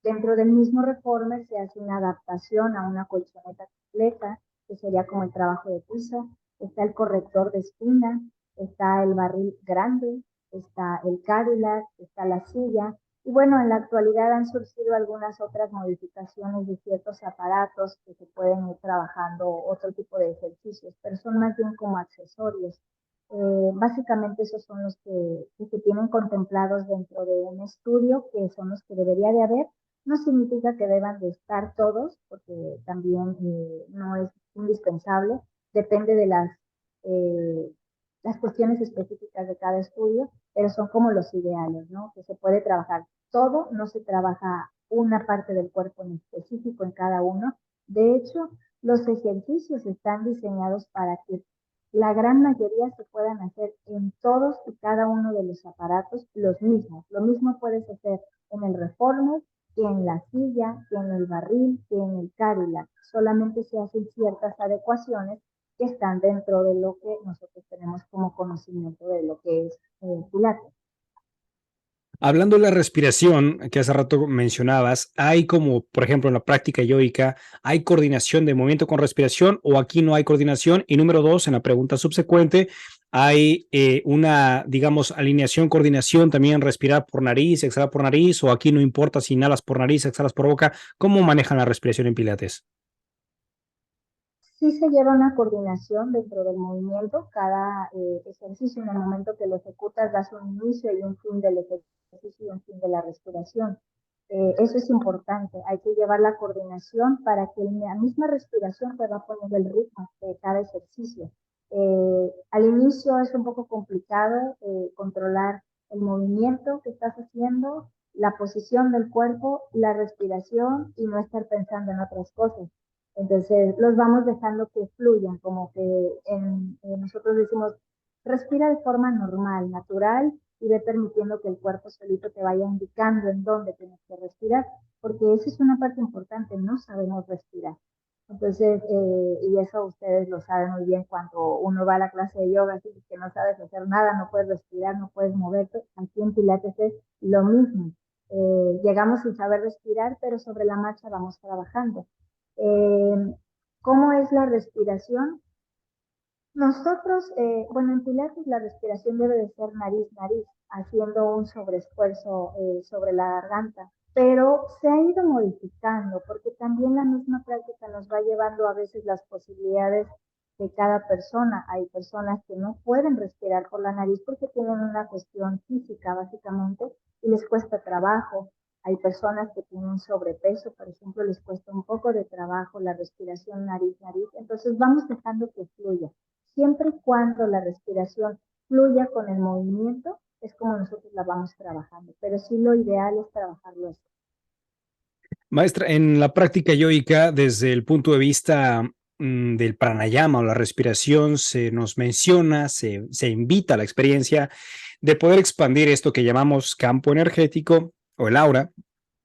Dentro del mismo Reformer se hace una adaptación a una colchoneta completa, que sería como el trabajo de piso. Está el corrector de espina, está el barril grande, está el Cadillac, está la silla. Y bueno, en la actualidad han surgido algunas otras modificaciones de ciertos aparatos que se pueden ir trabajando otro tipo de ejercicios, pero son más bien como accesorios. Básicamente esos son los que se tienen contemplados dentro de un estudio, que son los que debería de haber. No significa que deban de estar todos, porque también no es indispensable, depende de las cuestiones específicas de cada estudio, pero son como los ideales, ¿no? Que se puede trabajar todo, no se trabaja una parte del cuerpo en específico en cada uno. De hecho, los ejercicios están diseñados para que la gran mayoría se puedan hacer en todos y cada uno de los aparatos los mismos. Lo mismo puedes hacer en el Reformer, que en la silla, que en el barril, que en el Cadillac. Solamente se hacen ciertas adecuaciones que están dentro de lo que nosotros tenemos como conocimiento de lo que es Pilates. Hablando de la respiración, que hace rato mencionabas, hay como, por ejemplo, en la práctica yoica, ¿hay coordinación de movimiento con respiración o aquí no hay coordinación? Y número dos, en la pregunta subsecuente, ¿hay una, digamos, alineación, coordinación también respirar por nariz, exhalar por nariz o aquí no importa si inhalas por nariz, exhalas por boca? ¿Cómo manejan la respiración en Pilates? Sí se lleva una coordinación dentro del movimiento. Cada ejercicio, en el momento que lo ejecutas, das un inicio y un fin del ejercicio y un fin de la respiración. Eso es importante. Hay que llevar la coordinación para que la misma respiración te va poniendo el ritmo de cada ejercicio. Al inicio es un poco complicado controlar el movimiento que estás haciendo, la posición del cuerpo, la respiración y no estar pensando en otras cosas. Entonces los vamos dejando que fluyan, como que nosotros decimos, respira de forma normal, natural, y ve permitiendo que el cuerpo solito te vaya indicando en dónde tienes que respirar, porque eso es una parte importante, no sabemos respirar. Entonces, y eso ustedes lo saben muy bien cuando uno va a la clase de yoga, así que no sabes hacer nada, no puedes respirar, no puedes moverte. Aquí en Pilates es lo mismo. Llegamos sin saber respirar, pero sobre la marcha vamos trabajando. Eh, ¿Cómo es la respiración? Nosotros, bueno, en Pilates la respiración debe de ser nariz-nariz, haciendo un sobreesfuerzo sobre la garganta, pero se ha ido modificando porque también la misma práctica nos va llevando a veces las posibilidades. de cada persona. Hay personas que no pueden respirar por la nariz porque tienen una cuestión física, básicamente, y les cuesta trabajo. Hay personas que tienen sobrepeso, por ejemplo, les cuesta un poco de trabajo la respiración nariz-nariz. Entonces vamos dejando que fluya. Siempre y cuando la respiración fluya con el movimiento, es como nosotros la vamos trabajando. Pero sí, lo ideal es trabajarlo así. Maestra, en la práctica yoica, desde el punto de vista del pranayama o la respiración, se nos menciona, se invita a la experiencia de poder expandir esto que llamamos campo energético o el aura,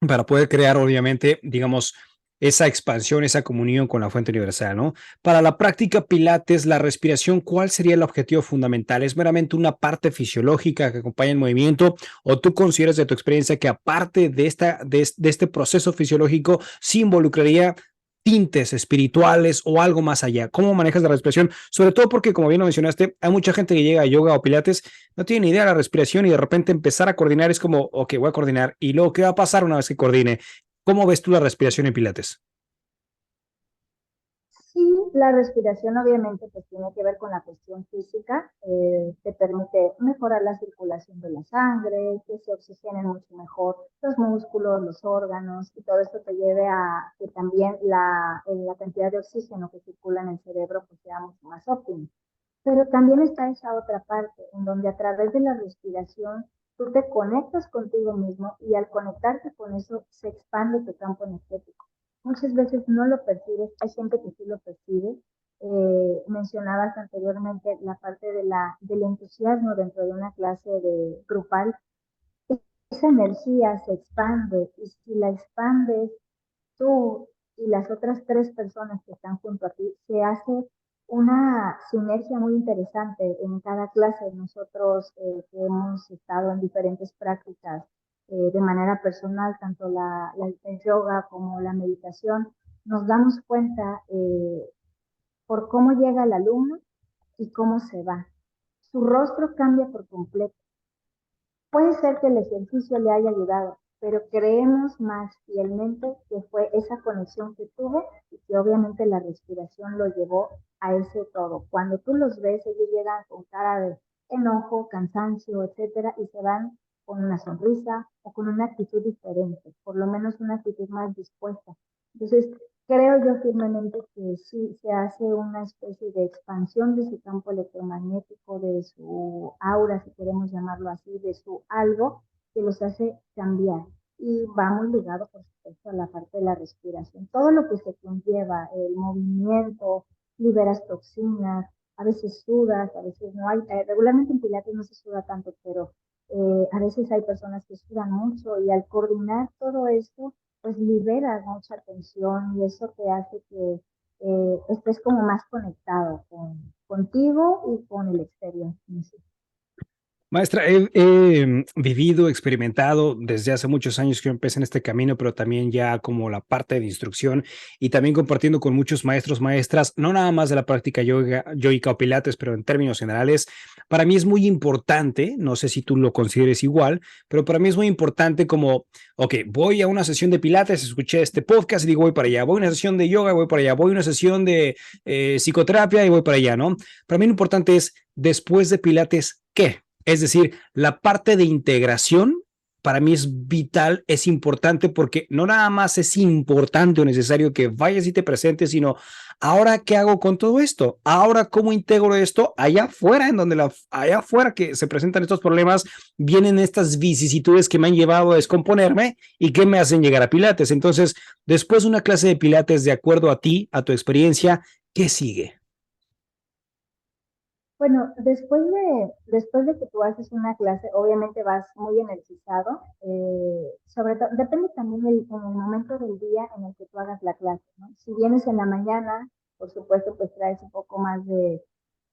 para poder crear, obviamente, digamos, esa expansión, esa comunión con la fuente universal, ¿no? Para la práctica Pilates, la respiración, ¿cuál sería el objetivo fundamental? ¿Es meramente una parte fisiológica que acompaña el movimiento o tú consideras de tu experiencia que aparte de este proceso fisiológico sí involucraría tintes espirituales o algo más allá? ¿Cómo manejas la respiración? Sobre todo porque, como bien lo mencionaste, hay mucha gente que llega a yoga o pilates, no tiene ni idea de la respiración y de repente empezar a coordinar es como, ok, voy a coordinar. ¿Y luego qué va a pasar una vez que coordine? ¿Cómo ves tú la respiración en pilates? Sí, la respiración obviamente pues tiene que ver con la cuestión física, te permite mejorar la circulación de la sangre, que se oxigenen mucho mejor los músculos, los órganos, y todo esto te lleve a que también la cantidad de oxígeno que circula en el cerebro pues sea mucho más óptima. Pero también está esa otra parte, en donde a través de la respiración tú te conectas contigo mismo y al conectarte con eso se expande tu campo energético. Muchas veces no lo percibes, hay gente que sí lo percibe. Mencionabas anteriormente la parte del entusiasmo dentro de una clase de grupal. Esa energía se expande y si la expandes tú y las otras tres personas que están junto a ti, se hace una sinergia muy interesante en cada clase. Nosotros que hemos estado en diferentes prácticas de manera personal, tanto el yoga como la meditación, nos damos cuenta por cómo llega el alumno y cómo se va. Su rostro cambia por completo. Puede ser que el ejercicio le haya ayudado, pero creemos más fielmente que fue esa conexión que tuvo y que obviamente la respiración lo llevó a ese todo. Cuando tú los ves, ellos llegan con cara de enojo, cansancio, etcétera, y se van con una sonrisa o con una actitud diferente, por lo menos una actitud más dispuesta. Entonces, creo yo firmemente que sí se hace una especie de expansión de su campo electromagnético, de su aura, si queremos llamarlo así, de su algo que los hace cambiar. Y va muy ligado, por supuesto, a la parte de la respiración. Todo lo que se conlleva, el movimiento, liberas toxinas, a veces sudas, a veces no hay. Regularmente en Pilates no se suda tanto, pero a veces hay personas que sudan mucho y al coordinar todo esto, pues liberas mucha tensión y eso te hace que estés como más conectado contigo y con el exterior. Sí. Maestra, he vivido, experimentado desde hace muchos años que yo empecé en este camino, pero también ya como la parte de instrucción y también compartiendo con muchos maestros, maestras, no nada más de la práctica yoga, yoica o pilates, pero en términos generales, para mí es muy importante, no sé si tú lo consideres igual, pero para mí es muy importante como, ok, voy a una sesión de pilates, escuché este podcast y digo, voy para allá, voy a una sesión de yoga, voy para allá, voy a una sesión de psicoterapia y voy para allá, ¿no? Para mí lo importante es, después de pilates, ¿qué? Es decir, la parte de integración para mí es vital, es importante porque no nada más es importante o necesario que vayas y te presentes, sino ahora qué hago con todo esto, ahora cómo integro esto allá afuera, en donde allá afuera que se presentan estos problemas, vienen estas vicisitudes que me han llevado a descomponerme y que me hacen llegar a Pilates. Entonces, después de una clase de Pilates, de acuerdo a ti, a tu experiencia, ¿qué sigue? Bueno, después de que tú haces una clase, obviamente vas muy energizado. Sobre todo, depende también en el momento del día en el que tú hagas la clase, ¿no? Si vienes en la mañana, por supuesto, pues traes un poco más de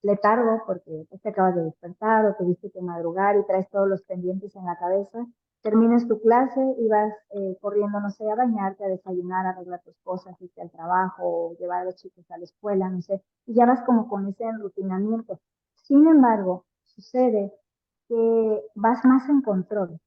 letargo porque pues, te acabas de despertar o tuviste que madrugar y traes todos los pendientes en la cabeza. Terminas tu clase y vas corriendo, no sé, a bañarte, a desayunar, a arreglar tus cosas, irte al trabajo, llevar a los chicos a la escuela, no sé, y ya vas como con ese enrutinamiento. Sin embargo, sucede que vas más en control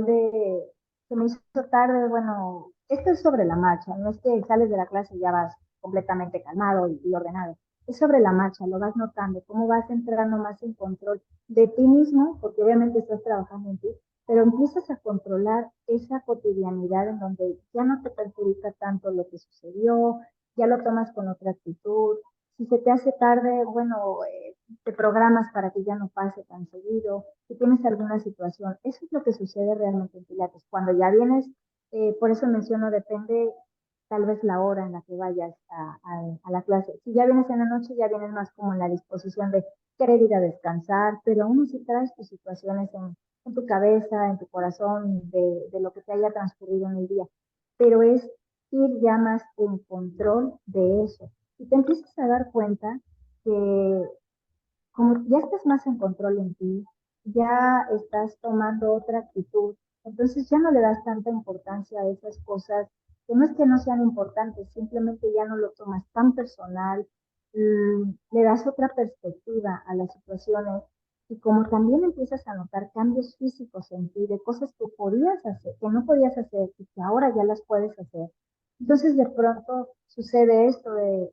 de, se me hizo tarde, bueno, esto es sobre la marcha, no es que sales de la clase y ya vas completamente calmado y ordenado. es sobre la marcha, lo vas notando, cómo vas entrando más en control de ti mismo, porque obviamente estás trabajando en ti, pero empiezas a controlar esa cotidianidad en donde ya no te perjudica tanto lo que sucedió, ya lo tomas con otra actitud. Si se te hace tarde, bueno, te programas para que ya no pase tan seguido. Si tienes alguna situación, eso es lo que sucede realmente en Pilates. Cuando ya vienes, por eso menciono, depende tal vez la hora en la que vayas a la clase. Si ya vienes en la noche, ya vienes más como en la disposición de querer ir a descansar, pero aún así traes tus situaciones en tu cabeza, en tu corazón, de lo que te haya transcurrido en el día. Pero es ir ya más en control de eso. Y te empiezas a dar cuenta que como ya estás más en control en ti, ya estás tomando otra actitud, entonces ya no le das tanta importancia a esas cosas, que no sean importantes, simplemente ya no lo tomas tan personal, le das otra perspectiva a las situaciones y como también empiezas a notar cambios físicos en ti, de cosas que podías hacer, que no podías hacer y que ahora ya las puedes hacer, entonces de pronto sucede esto de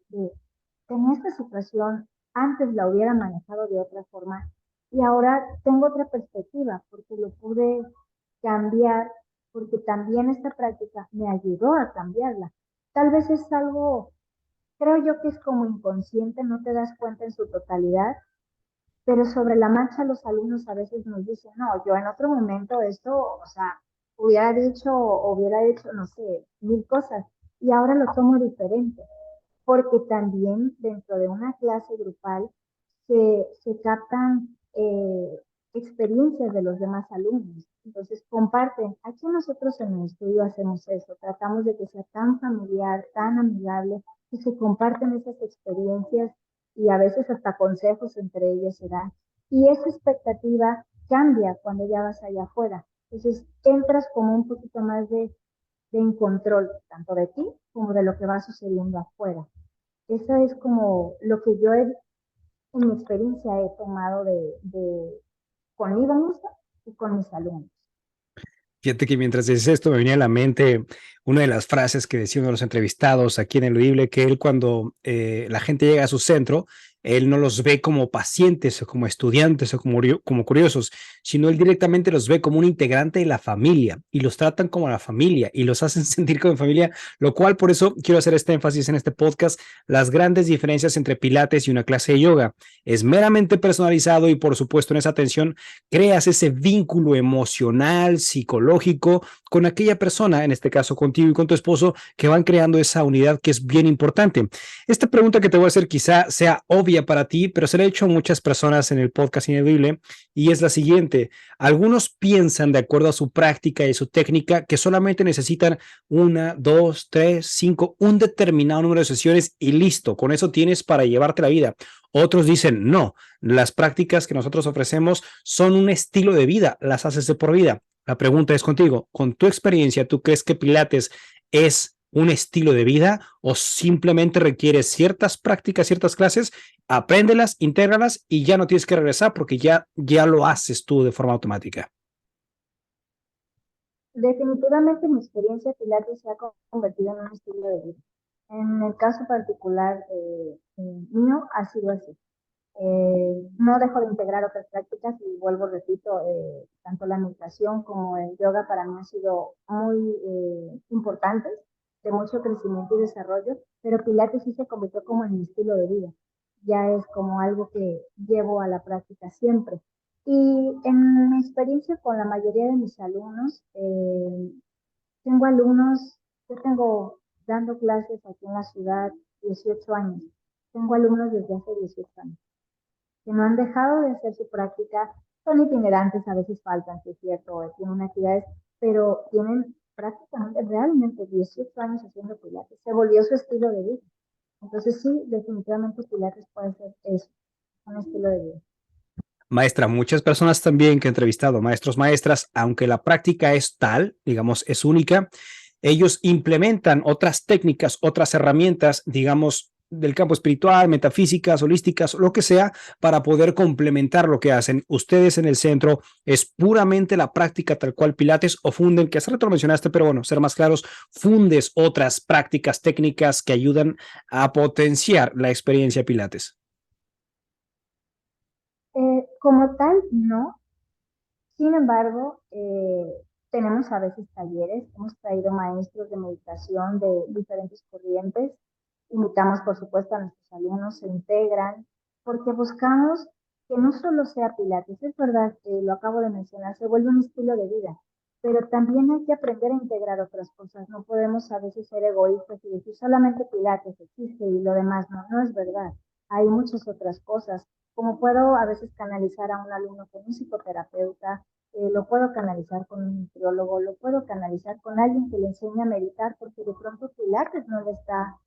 tenía esta situación, antes la hubiera manejado de otra forma y ahora tengo otra perspectiva porque lo pude cambiar, porque también esta práctica me ayudó a cambiarla. Tal vez es algo, creo yo que es como inconsciente, no te das cuenta en su totalidad, pero sobre la marcha los alumnos a veces nos dicen, no, yo en otro momento esto, o sea, hubiera hecho, no sé, mil cosas y ahora lo tomo diferente porque también dentro de una clase grupal se captan experiencias de los demás alumnos. Entonces comparten. Aquí nosotros en el estudio hacemos eso, tratamos de que sea tan familiar, tan amigable, que se comparten esas experiencias y a veces hasta consejos entre ellos se dan. Y esa expectativa cambia cuando ya vas allá afuera. Entonces entras como un poquito más de en control, tanto de ti como de lo que va sucediendo afuera. Eso es como lo que en mi experiencia he tomado conmigo misma y con mis alumnos. Fíjate que mientras dices esto me venía a la mente una de las frases que decía uno de los entrevistados aquí en Eludible, que él cuando la gente llega a su centro, él no los ve como pacientes o como estudiantes o como curiosos, sino él directamente los ve como un integrante de la familia y los tratan como la familia y los hacen sentir como familia, lo cual por eso quiero hacer este énfasis en este podcast, las grandes diferencias entre Pilates y una clase de yoga. Es meramente personalizado y por supuesto en esa atención creas ese vínculo emocional, psicológico con aquella persona, en este caso contigo y con tu esposo, que van creando esa unidad que es bien importante. Esta pregunta que te voy a hacer quizá sea obvia para ti, pero se la he hecho a muchas personas en el podcast Ineludible y es la siguiente. Algunos piensan, de acuerdo a su práctica y su técnica, que solamente necesitan una, dos, tres, cinco, un determinado número de sesiones y listo, con eso tienes para llevarte la vida. Otros dicen, no, las prácticas que nosotros ofrecemos son un estilo de vida, las haces de por vida. La pregunta es contigo, con tu experiencia, ¿tú crees que Pilates es un estilo de vida o simplemente requieres ciertas prácticas, ciertas clases, apréndelas, intégralas y ya no tienes que regresar porque ya lo haces tú de forma automática? Definitivamente mi experiencia Pilates se ha convertido en un estilo de vida. En el caso particular mío ha sido así. No dejo de integrar otras prácticas y vuelvo, repito, tanto la meditación como el yoga para mí han sido muy importantes, de mucho crecimiento y desarrollo, pero Pilates sí se convirtió como en mi estilo de vida. Ya es como algo que llevo a la práctica siempre. Y en mi experiencia con la mayoría de mis alumnos, tengo alumnos, yo tengo dando clases aquí en la ciudad 18 años. Tengo alumnos desde hace 18 años que no han dejado de hacer su práctica, son itinerantes, a veces faltan, si es cierto, tienen actividades, pero tienen prácticamente, realmente 18 años haciendo pilates, se volvió su estilo de vida. Entonces sí, definitivamente pilates puede ser eso, un estilo de vida. Maestra, muchas personas también que he entrevistado, maestros, maestras, aunque la práctica es tal, digamos, es única, ellos implementan otras técnicas, otras herramientas, digamos, del campo espiritual, metafísicas, holísticas, lo que sea, para poder complementar lo que hacen. Ustedes en el centro es puramente la práctica tal cual Pilates o funden, que hace rato lo mencionaste, pero bueno, ser más claros, fundes otras prácticas técnicas que ayudan a potenciar la experiencia Pilates. Como tal, no. Sin embargo, tenemos a veces talleres, hemos traído maestros de meditación de diferentes corrientes, invitamos por supuesto a nuestros alumnos, se integran, porque buscamos que no solo sea Pilates, es verdad que lo acabo de mencionar, se vuelve un estilo de vida, pero también hay que aprender a integrar otras cosas, no podemos a veces ser egoístas y decir solamente Pilates existe y lo demás no, no es verdad, hay muchas otras cosas, como puedo a veces canalizar a un alumno con un psicoterapeuta, lo puedo canalizar con un nutriólogo, lo puedo canalizar con alguien que le enseñe a meditar, porque de pronto Pilates no le está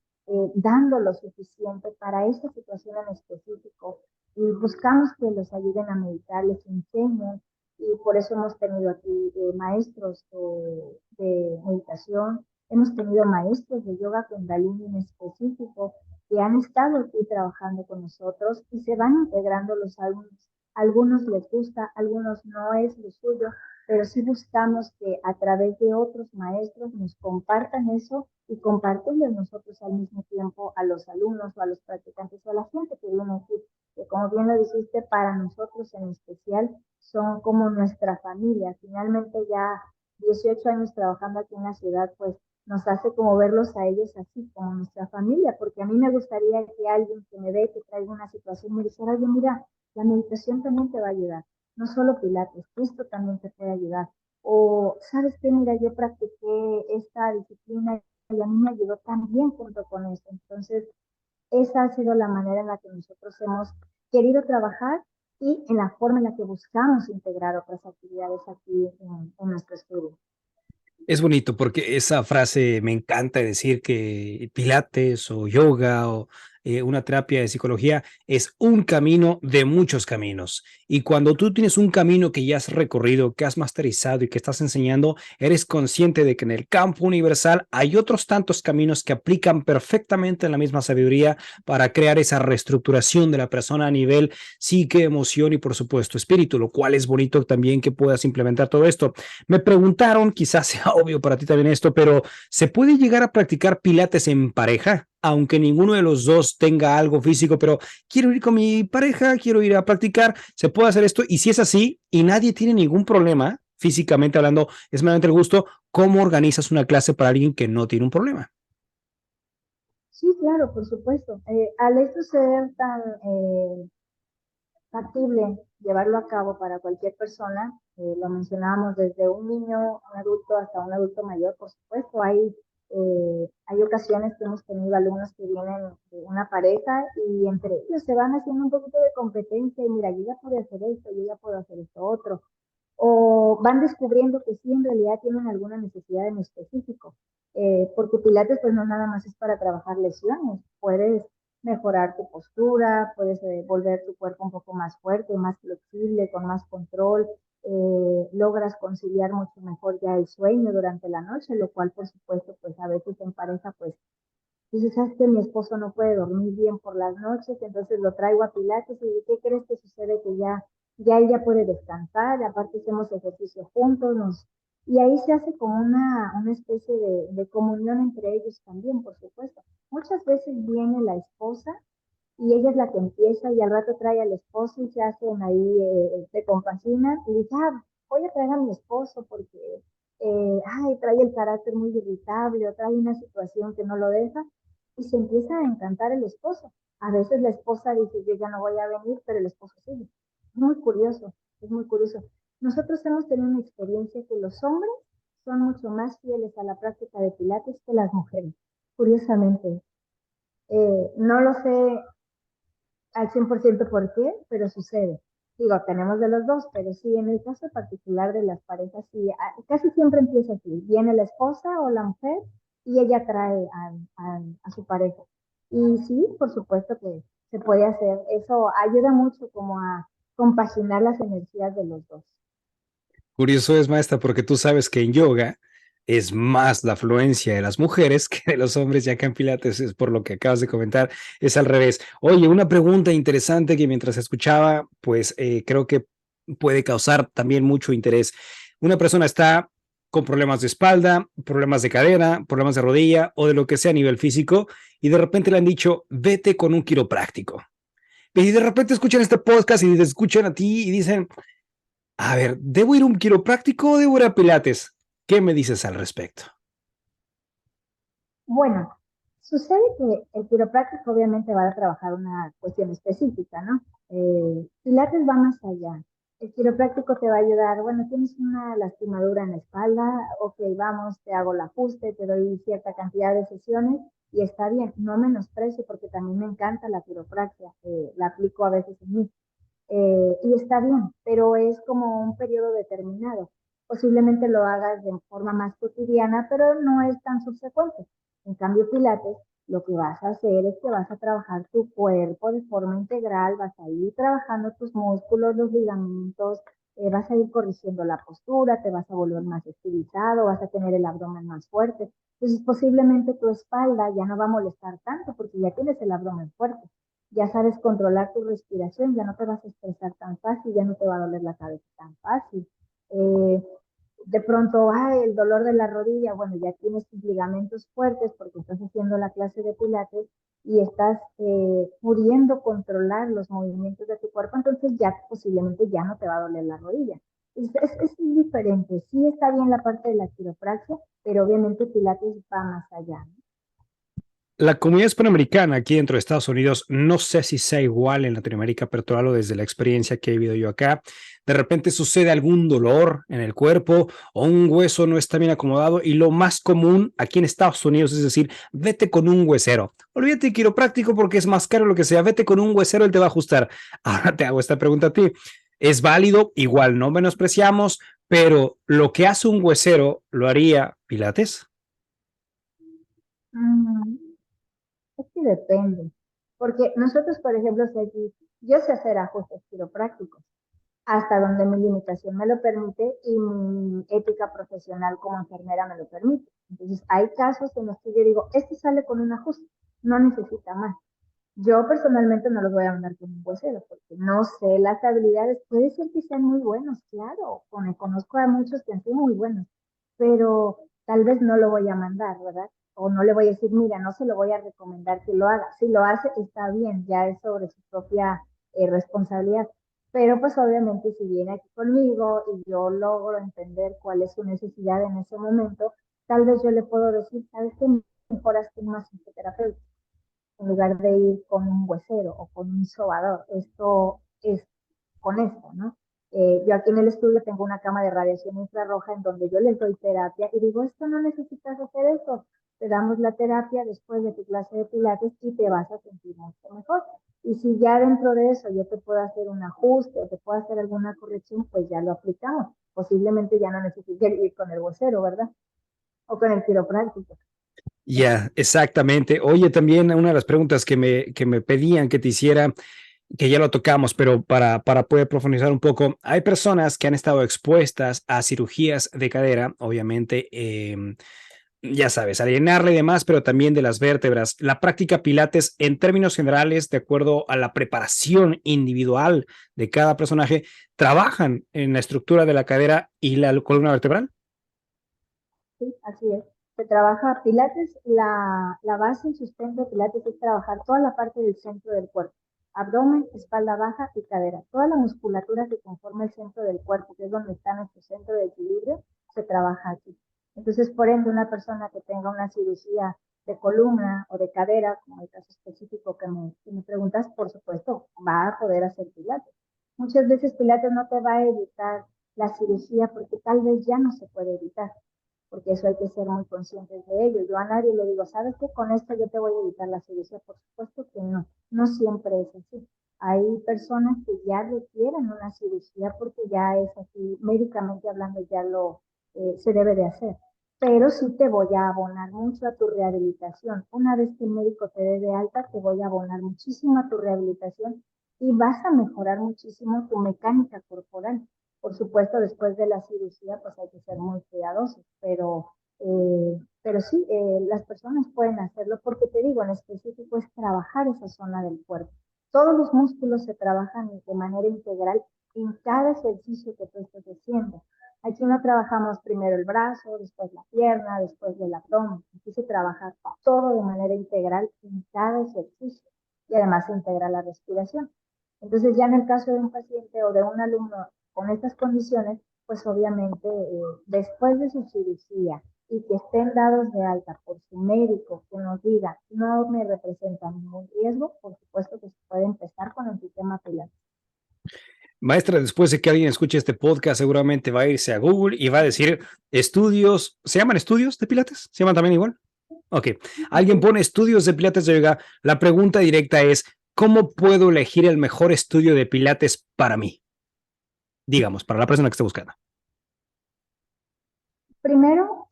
dando lo suficiente para esa situación en específico. Y buscamos que los ayuden a meditar, les enseñen, y por eso hemos tenido aquí maestros de meditación, hemos tenido maestros de yoga kundalini en específico que han estado aquí trabajando con nosotros y se van integrando los alumnos. Algunos les gusta, algunos no es lo suyo, pero sí buscamos que a través de otros maestros nos compartan eso y compartirles nosotros al mismo tiempo a los alumnos o a los practicantes o a la gente que viene aquí, que como bien lo dijiste, para nosotros en especial son como nuestra familia. Finalmente ya 18 años trabajando aquí en la ciudad, pues nos hace como verlos a ellos así, como nuestra familia, porque a mí me gustaría que alguien que me ve, que traiga una situación, me dijera, oye, mira, la meditación también te va a ayudar, no solo Pilates, esto también te puede ayudar. O, ¿sabes qué? Mira, yo practiqué esta disciplina y a mí me ayudó también junto con esto. Entonces, esa ha sido la manera en la que nosotros hemos querido trabajar y en la forma en la que buscamos integrar otras actividades aquí en nuestro estudio. Es bonito porque esa frase me encanta decir que pilates o yoga o una terapia de psicología es un camino de muchos caminos. Y cuando tú tienes un camino que ya has recorrido, que has masterizado y que estás enseñando, eres consciente de que en el campo universal hay otros tantos caminos que aplican perfectamente la misma sabiduría para crear esa reestructuración de la persona a nivel psique, emoción y por supuesto espíritu, lo cual es bonito también que puedas implementar todo esto. Me preguntaron, quizás sea obvio para ti también esto, pero ¿se puede llegar a practicar pilates en pareja? Aunque ninguno de los dos tenga algo físico, pero quiero ir con mi pareja, quiero ir a practicar, ¿se puede hacer esto? Y si es así y nadie tiene ningún problema, físicamente hablando, es meramente el gusto, ¿cómo organizas una clase para alguien que no tiene un problema? Sí, claro, por supuesto. Al esto ser tan factible llevarlo a cabo para cualquier persona. Lo mencionábamos desde un niño, un adulto, hasta un adulto mayor, por supuesto. Hay ocasiones que hemos tenido alumnos que vienen de una pareja y entre ellos se van haciendo un poquito de competencia y mira, yo ya puedo hacer esto, yo ya puedo hacer esto otro. O van descubriendo que sí, en realidad tienen alguna necesidad en específico. Porque Pilates pues no nada más es para trabajar lesiones, puedes mejorar tu postura, puedes volver tu cuerpo un poco más fuerte, más flexible, con más control, logras conciliar mucho mejor ya el sueño durante la noche, lo cual por supuesto pues a veces en pareja pues dices, sabes que mi esposo no puede dormir bien por las noches, entonces lo traigo a Pilates y ¿qué crees que sucede? Que ya ella puede descansar, aparte hacemos ejercicio juntos, y ahí se hace como una especie de comunión entre ellos también, por supuesto. Muchas veces viene la esposa y ella es la que empieza y al rato trae al esposo y se hacen ahí, se compaginan y dice, ah, voy a traer a mi esposo porque, ay, trae el carácter muy irritable o trae una situación que no lo deja y se empieza a encantar el esposo. A veces la esposa dice, yo ya no voy a venir, pero el esposo sigue. Es muy curioso, es muy curioso. Nosotros hemos tenido una experiencia que los hombres son mucho más fieles a la práctica de Pilates que las mujeres, curiosamente. No lo sé al 100% por qué, pero sucede. Digo, tenemos de los dos, pero sí, en el caso particular de las parejas, sí, casi siempre empieza así. Viene la esposa o la mujer y ella trae a su pareja. Y sí, por supuesto que se puede hacer. Eso ayuda mucho como a compaginar las energías de los dos. Curioso es, maestra, porque tú sabes que en yoga es más la afluencia de las mujeres que de los hombres, ya que en Pilates es por lo que acabas de comentar, es al revés. Oye, una pregunta interesante que mientras escuchaba, pues creo que puede causar también mucho interés. Una persona está con problemas de espalda, problemas de cadera, problemas de rodilla o de lo que sea a nivel físico y de repente le han dicho, vete con un quiropráctico. Y de repente escuchan este podcast y te escuchan a ti y dicen, a ver, ¿debo ir a un quiropráctico o debo ir a Pilates? ¿Qué me dices al respecto? Bueno, sucede que el quiropráctico obviamente va a trabajar una cuestión específica, ¿no? Pilates va más allá. El quiropráctico te va a ayudar, bueno, tienes una lastimadura en la espalda, ok, vamos, te hago el ajuste, te doy cierta cantidad de sesiones y está bien, no menosprecio porque también me encanta la quiropraxia, la aplico a veces en mí. Y está bien, pero es como un periodo determinado. Posiblemente lo hagas de forma más cotidiana, pero no es tan subsecuente. En cambio, Pilates, lo que vas a hacer es que vas a trabajar tu cuerpo de forma integral, vas a ir trabajando tus músculos, los ligamentos, vas a ir corrigiendo la postura, te vas a volver más estilizado, vas a tener el abdomen más fuerte. Entonces, posiblemente tu espalda ya no va a molestar tanto porque ya tienes el abdomen fuerte, ya sabes controlar tu respiración, ya no te vas a estresar tan fácil, ya no te va a doler la cabeza tan fácil. Eh, de pronto, ay, el dolor de la rodilla, bueno, ya tienes tus ligamentos fuertes porque estás haciendo la clase de pilates y estás pudiendo controlar los movimientos de tu cuerpo, entonces ya posiblemente ya no te va a doler la rodilla. Es diferente, sí está bien la parte de la quiropraxia, pero obviamente pilates va más allá, ¿no? La comunidad hispanoamericana aquí dentro de Estados Unidos, no sé si sea igual en Latinoamérica, pero te hablo desde la experiencia que he vivido yo acá. De repente sucede algún dolor en el cuerpo o un hueso no está bien acomodado y lo más común aquí en Estados Unidos es decir, vete con un huesero. Olvídate de quiropráctico porque es más caro lo que sea, vete con un huesero, él te va a ajustar. Ahora te hago esta pregunta a ti. ¿Es válido? Igual no menospreciamos, pero lo que hace un huesero, ¿lo haría Pilates? Mm, Es que depende, porque nosotros, por ejemplo, si aquí, yo sé hacer ajustes quiroprácticos, hasta donde mi limitación me lo permite y mi ética profesional como enfermera me lo permite. Entonces, hay casos en los que yo digo, este sale con un ajuste, no necesita más. Yo personalmente no los voy a mandar con un huesero porque no sé las habilidades. Puede ser que sean muy buenos, claro. Conozco a muchos que han sido muy buenos, pero tal vez no lo voy a mandar, ¿verdad? O no le voy a decir, mira, no se lo voy a recomendar que lo haga. Si lo hace, está bien, ya es sobre su propia responsabilidad. Pero pues obviamente si viene aquí conmigo y yo logro entender cuál es su necesidad en ese momento, tal vez yo le puedo decir, ¿sabes qué? Mejor hazte un masoterapeuta en lugar de ir con un huesero o con un sobador. Esto es con esto, ¿no? Yo aquí en el estudio tengo una cama de radiación infrarroja en donde yo les doy terapia y digo, esto no necesitas hacer esto, te damos la terapia después de tu clase de pilates y te vas a sentir mucho mejor. Y si ya dentro de eso yo te puedo hacer un ajuste o te puedo hacer alguna corrección, pues ya lo aplicamos. Posiblemente ya no necesites ir con el vocero, ¿verdad? O con el quiropráctico. Ya, exactamente. Oye, también una de las preguntas que me pedían que te hiciera, que ya lo tocamos, pero para poder profundizar un poco, hay personas que han estado expuestas a cirugías de cadera, obviamente, ya sabes, alienarle y demás, pero también de las vértebras. La práctica Pilates, en términos generales, de acuerdo a la preparación individual de cada personaje, trabajan en la estructura de la cadera y la columna vertebral. Sí, así es. Se trabaja Pilates, la base y sustento de Pilates es trabajar toda la parte del centro del cuerpo, abdomen, espalda baja y cadera. Toda la musculatura que conforma el centro del cuerpo, que es donde está nuestro centro de equilibrio, se trabaja aquí. Entonces, por ende, una persona que tenga una cirugía de columna o de cadera, como el caso específico que me preguntas, por supuesto, va a poder hacer Pilates. Muchas veces Pilates no te va a evitar la cirugía porque tal vez ya no se puede evitar, porque eso hay que ser muy conscientes de ello. Yo a nadie le digo, ¿sabes qué? Con esto yo te voy a evitar la cirugía. Por supuesto que no, no siempre es así. Hay personas que ya requieren una cirugía porque ya es así, médicamente hablando, ya lo se debe de hacer. Pero sí te voy a abonar mucho a tu rehabilitación. Una vez que el médico te dé de alta, te voy a abonar muchísimo a tu rehabilitación y vas a mejorar muchísimo tu mecánica corporal. Por supuesto, después de la cirugía, pues hay que ser muy cuidadosos, pero Pero sí, las personas pueden hacerlo porque te digo, en específico es trabajar esa zona del cuerpo. Todos los músculos se trabajan de manera integral en cada ejercicio que tú estés haciendo. Aquí no trabajamos primero el brazo, después la pierna, después el abdomen. Aquí se trabaja todo de manera integral en cada ejercicio y además se integra la respiración. Entonces ya en el caso de un paciente o de un alumno con estas condiciones, pues obviamente después de su cirugía y que estén dados de alta por su médico, que nos diga no me representa ningún riesgo, por supuesto que se puede empezar con el sistema pilates. Maestra, después de que alguien escuche este podcast, seguramente va a irse a Google y va a decir estudios, ¿se llaman estudios de Pilates? ¿Se llaman también igual? Ok, alguien pone estudios de Pilates de yoga. La pregunta directa es, ¿cómo puedo elegir el mejor estudio de Pilates para mí? Digamos, para la persona que esté buscando. Primero,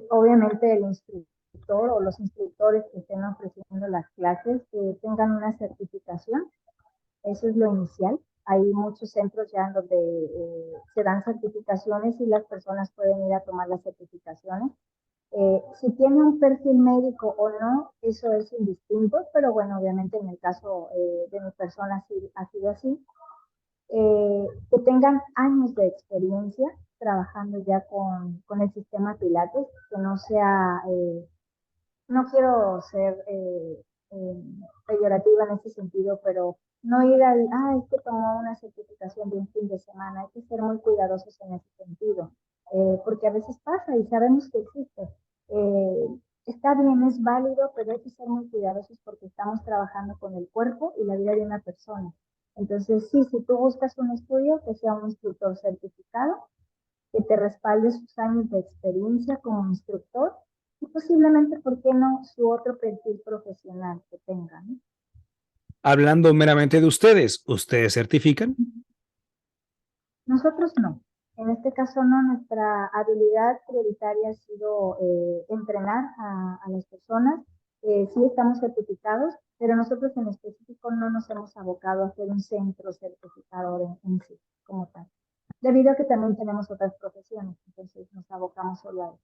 obviamente el instructor o los instructores que estén ofreciendo las clases tengan una certificación. Eso es lo inicial. Hay muchos centros ya en donde se dan certificaciones y las personas pueden ir a tomar las certificaciones. Si tiene un perfil médico o no, eso es indistinto, pero bueno, obviamente en el caso de mi persona sí, ha sido así. Que tengan años de experiencia trabajando ya con el sistema Pilates, que no sea, no quiero ser peyorativa en ese sentido, pero no ir al, es que tomó una certificación de un fin de semana, hay que ser muy cuidadosos en ese sentido, porque a veces pasa y sabemos que existe. Eh, Está bien, es válido, pero hay que ser muy cuidadosos porque estamos trabajando con el cuerpo y la vida de una persona. Entonces, sí, si tú buscas un estudio, que sea un instructor certificado, que te respalde sus años de experiencia como instructor y posiblemente, ¿por qué no?, su otro perfil profesional que tengan, ¿no? Hablando meramente de ustedes, ¿ustedes certifican? Nosotros no. En este caso no, nuestra habilidad prioritaria ha sido entrenar a las personas. Sí estamos certificados, pero nosotros en específico no nos hemos abocado a hacer un centro certificador en sí, como tal. Debido a que también tenemos otras profesiones, entonces nos abocamos solo a eso.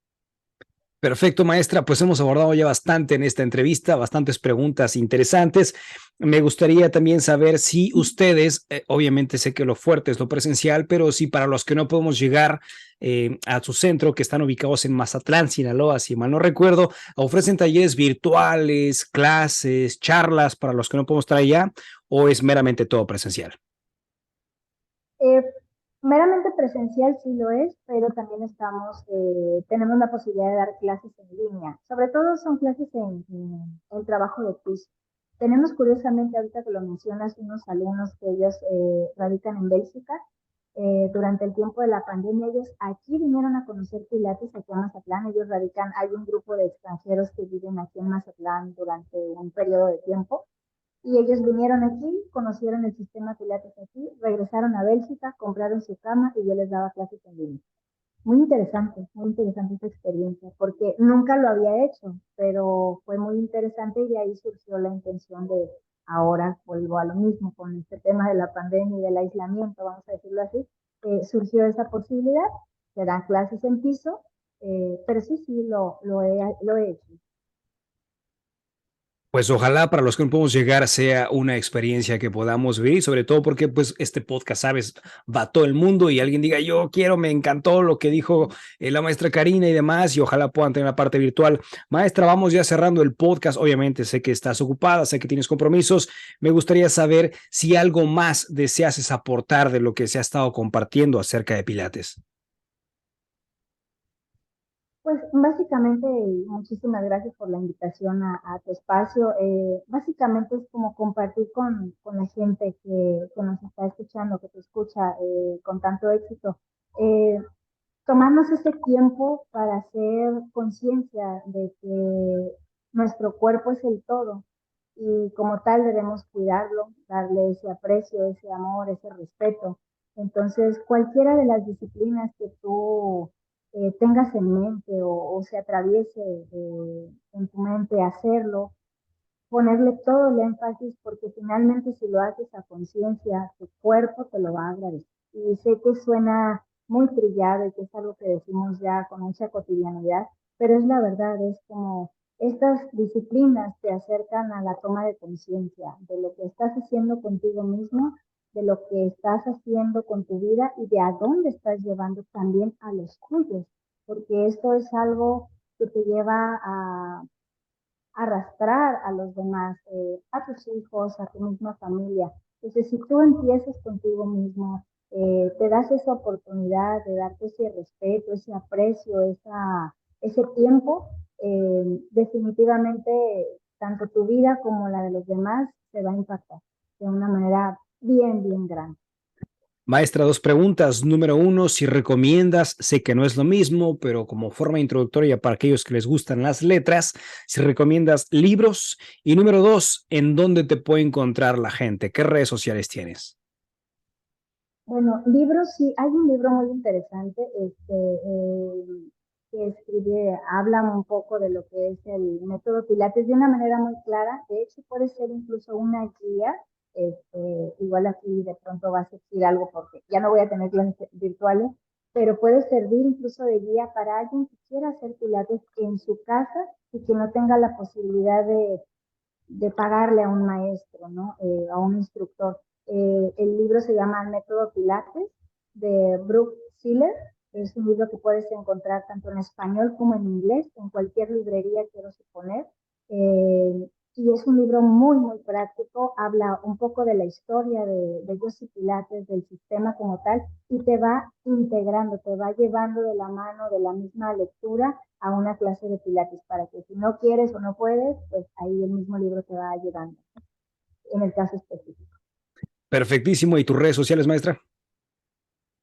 Perfecto, maestra. Pues hemos abordado ya bastante en esta entrevista, bastantes preguntas interesantes. Me gustaría también saber si ustedes, obviamente sé que lo fuerte es lo presencial, pero si para los que no podemos llegar a su centro, que están ubicados en Mazatlán, Sinaloa, si mal no recuerdo, ofrecen talleres virtuales, clases, charlas para los que no podemos estar allá, o es meramente todo presencial. Eh, Meramente presencial sí lo es, pero también tenemos la posibilidad de dar clases en línea. Sobre todo son clases en trabajo de piso. Tenemos curiosamente, ahorita que lo mencionas, unos alumnos que ellos radican en Bélgica. Durante el tiempo de la pandemia, ellos aquí vinieron a conocer Pilates aquí en Mazatlán. Ellos radican, hay un grupo de extranjeros que viven aquí en Mazatlán durante un periodo de tiempo y ellos vinieron aquí, conocieron el sistema Pilates aquí, regresaron a Bélgica, compraron su cama y yo les daba clases en línea. Muy interesante esta experiencia, porque nunca lo había hecho, pero fue muy interesante y de ahí surgió la intención de ahora vuelvo a lo mismo con este tema de la pandemia y del aislamiento, vamos a decirlo así, surgió esa posibilidad, se dan clases en piso, pero sí, lo he hecho. Pues ojalá para los que no podemos llegar sea una experiencia que podamos vivir, sobre todo porque pues este podcast, sabes, va a todo el mundo y alguien diga yo quiero, me encantó lo que dijo la maestra Karina y demás y ojalá puedan tener la parte virtual. Maestra, vamos ya cerrando el podcast, obviamente sé que estás ocupada, sé que tienes compromisos, me gustaría saber si algo más deseas aportar de lo que se ha estado compartiendo acerca de Pilates. Pues básicamente, muchísimas gracias por la invitación a tu espacio. Básicamente es como compartir con la gente que nos está escuchando, que te escucha con tanto éxito. Eh, Tomarnos ese tiempo para hacer conciencia de que nuestro cuerpo es el todo y como tal debemos cuidarlo, darle ese aprecio, ese amor, ese respeto. Entonces, cualquiera de las disciplinas que tú tengas en mente o se atraviese en tu mente hacerlo, ponerle todo el énfasis porque finalmente si lo haces a conciencia, tu cuerpo te lo va a agradecer. Y sé que suena muy trillado y que es algo que decimos ya con mucha cotidianidad, pero es la verdad, es como estas disciplinas te acercan a la toma de conciencia de lo que estás haciendo contigo mismo, de lo que estás haciendo con tu vida y de a dónde estás llevando también a los tuyos, porque esto es algo que te lleva a arrastrar a los demás, a tus hijos, a tu misma familia. Entonces, si tú empiezas contigo mismo, te das esa oportunidad de darte ese respeto, ese aprecio, ese tiempo, definitivamente tanto tu vida como la de los demás se va a impactar de una manera bien, bien grande. Maestra, dos preguntas. Número uno, si recomiendas, sé que no es lo mismo, pero como forma introductoria para aquellos que les gustan las letras, si recomiendas libros. Y número dos, ¿en dónde te puede encontrar la gente? ¿Qué redes sociales tienes? Bueno, libros, sí, hay un libro muy interesante que escribe, habla un poco de lo que es el método Pilates de una manera muy clara. De hecho, puede ser incluso una guía. Igual aquí de pronto va a surgir algo porque ya no voy a tener clases virtuales, pero puede servir incluso de guía para alguien que quiera hacer Pilates en su casa y que no tenga la posibilidad de pagarle a un maestro, ¿no? A un instructor. El libro se llama El método Pilates de Brooke Siller. Es un libro que puedes encontrar tanto en español como en inglés, en cualquier librería, quiero suponer. Y es un libro muy, muy práctico. Habla un poco de la historia de Joseph Pilates, del sistema como tal, y te va integrando, te va llevando de la mano de la misma lectura a una clase de Pilates para que si no quieres o no puedes, pues ahí el mismo libro te va ayudando en el caso específico. Perfectísimo. ¿Y tus redes sociales, maestra?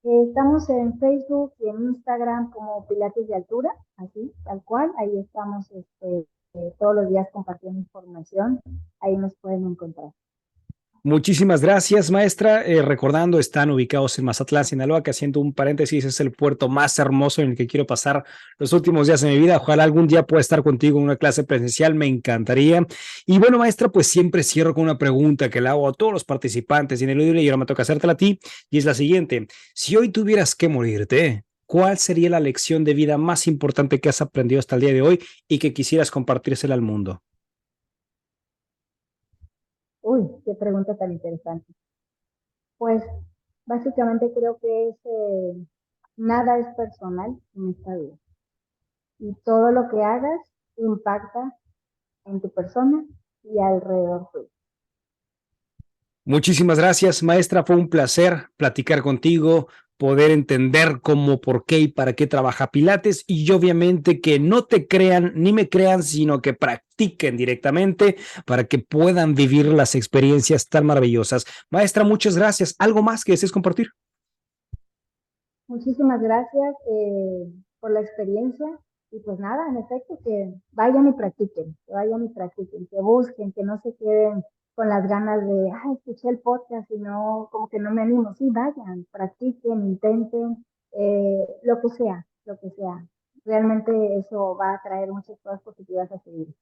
Estamos en Facebook y en Instagram como Pilates de Altura, así, tal cual. Ahí estamos todos los días compartiendo información. Ahí nos pueden encontrar. Muchísimas gracias, maestra. Recordando, están ubicados en Mazatlán, Sinaloa, que haciendo un paréntesis, es el puerto más hermoso en el que quiero pasar los últimos días de mi vida. Ojalá algún día pueda estar contigo en una clase presencial, me encantaría. Y bueno, maestra, pues siempre cierro con una pregunta que le hago a todos los participantes ineludible y ahora me toca hacértela a ti, y es la siguiente. Si hoy tuvieras que morirte, ¿cuál sería la lección de vida más importante que has aprendido hasta el día de hoy y que quisieras compartírsela al mundo? Uy, qué pregunta tan interesante. Pues básicamente creo que nada es personal en esta vida. Y todo lo que hagas impacta en tu persona y alrededor tuyo. Muchísimas gracias, maestra. Fue un placer platicar contigo, poder entender cómo, por qué y para qué trabaja Pilates y obviamente que no te crean ni me crean, sino que practiquen directamente para que puedan vivir las experiencias tan maravillosas. Maestra, muchas gracias. ¿Algo más que desees compartir? Muchísimas gracias por la experiencia y pues nada, en efecto, que vayan y practiquen, que busquen, que no se queden con las ganas de, ay, escuché el podcast y no, como que no me animo. Sí, vayan, practiquen, intenten, lo que sea, lo que sea. Realmente eso va a traer muchas cosas positivas a seguir.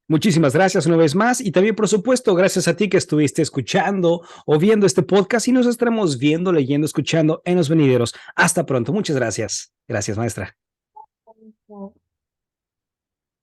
Muchísimas gracias una vez más y también, por supuesto, gracias a ti que estuviste escuchando o viendo este podcast y nos estaremos viendo, leyendo, escuchando en los venideros. Hasta pronto. Muchas gracias. Gracias, maestra.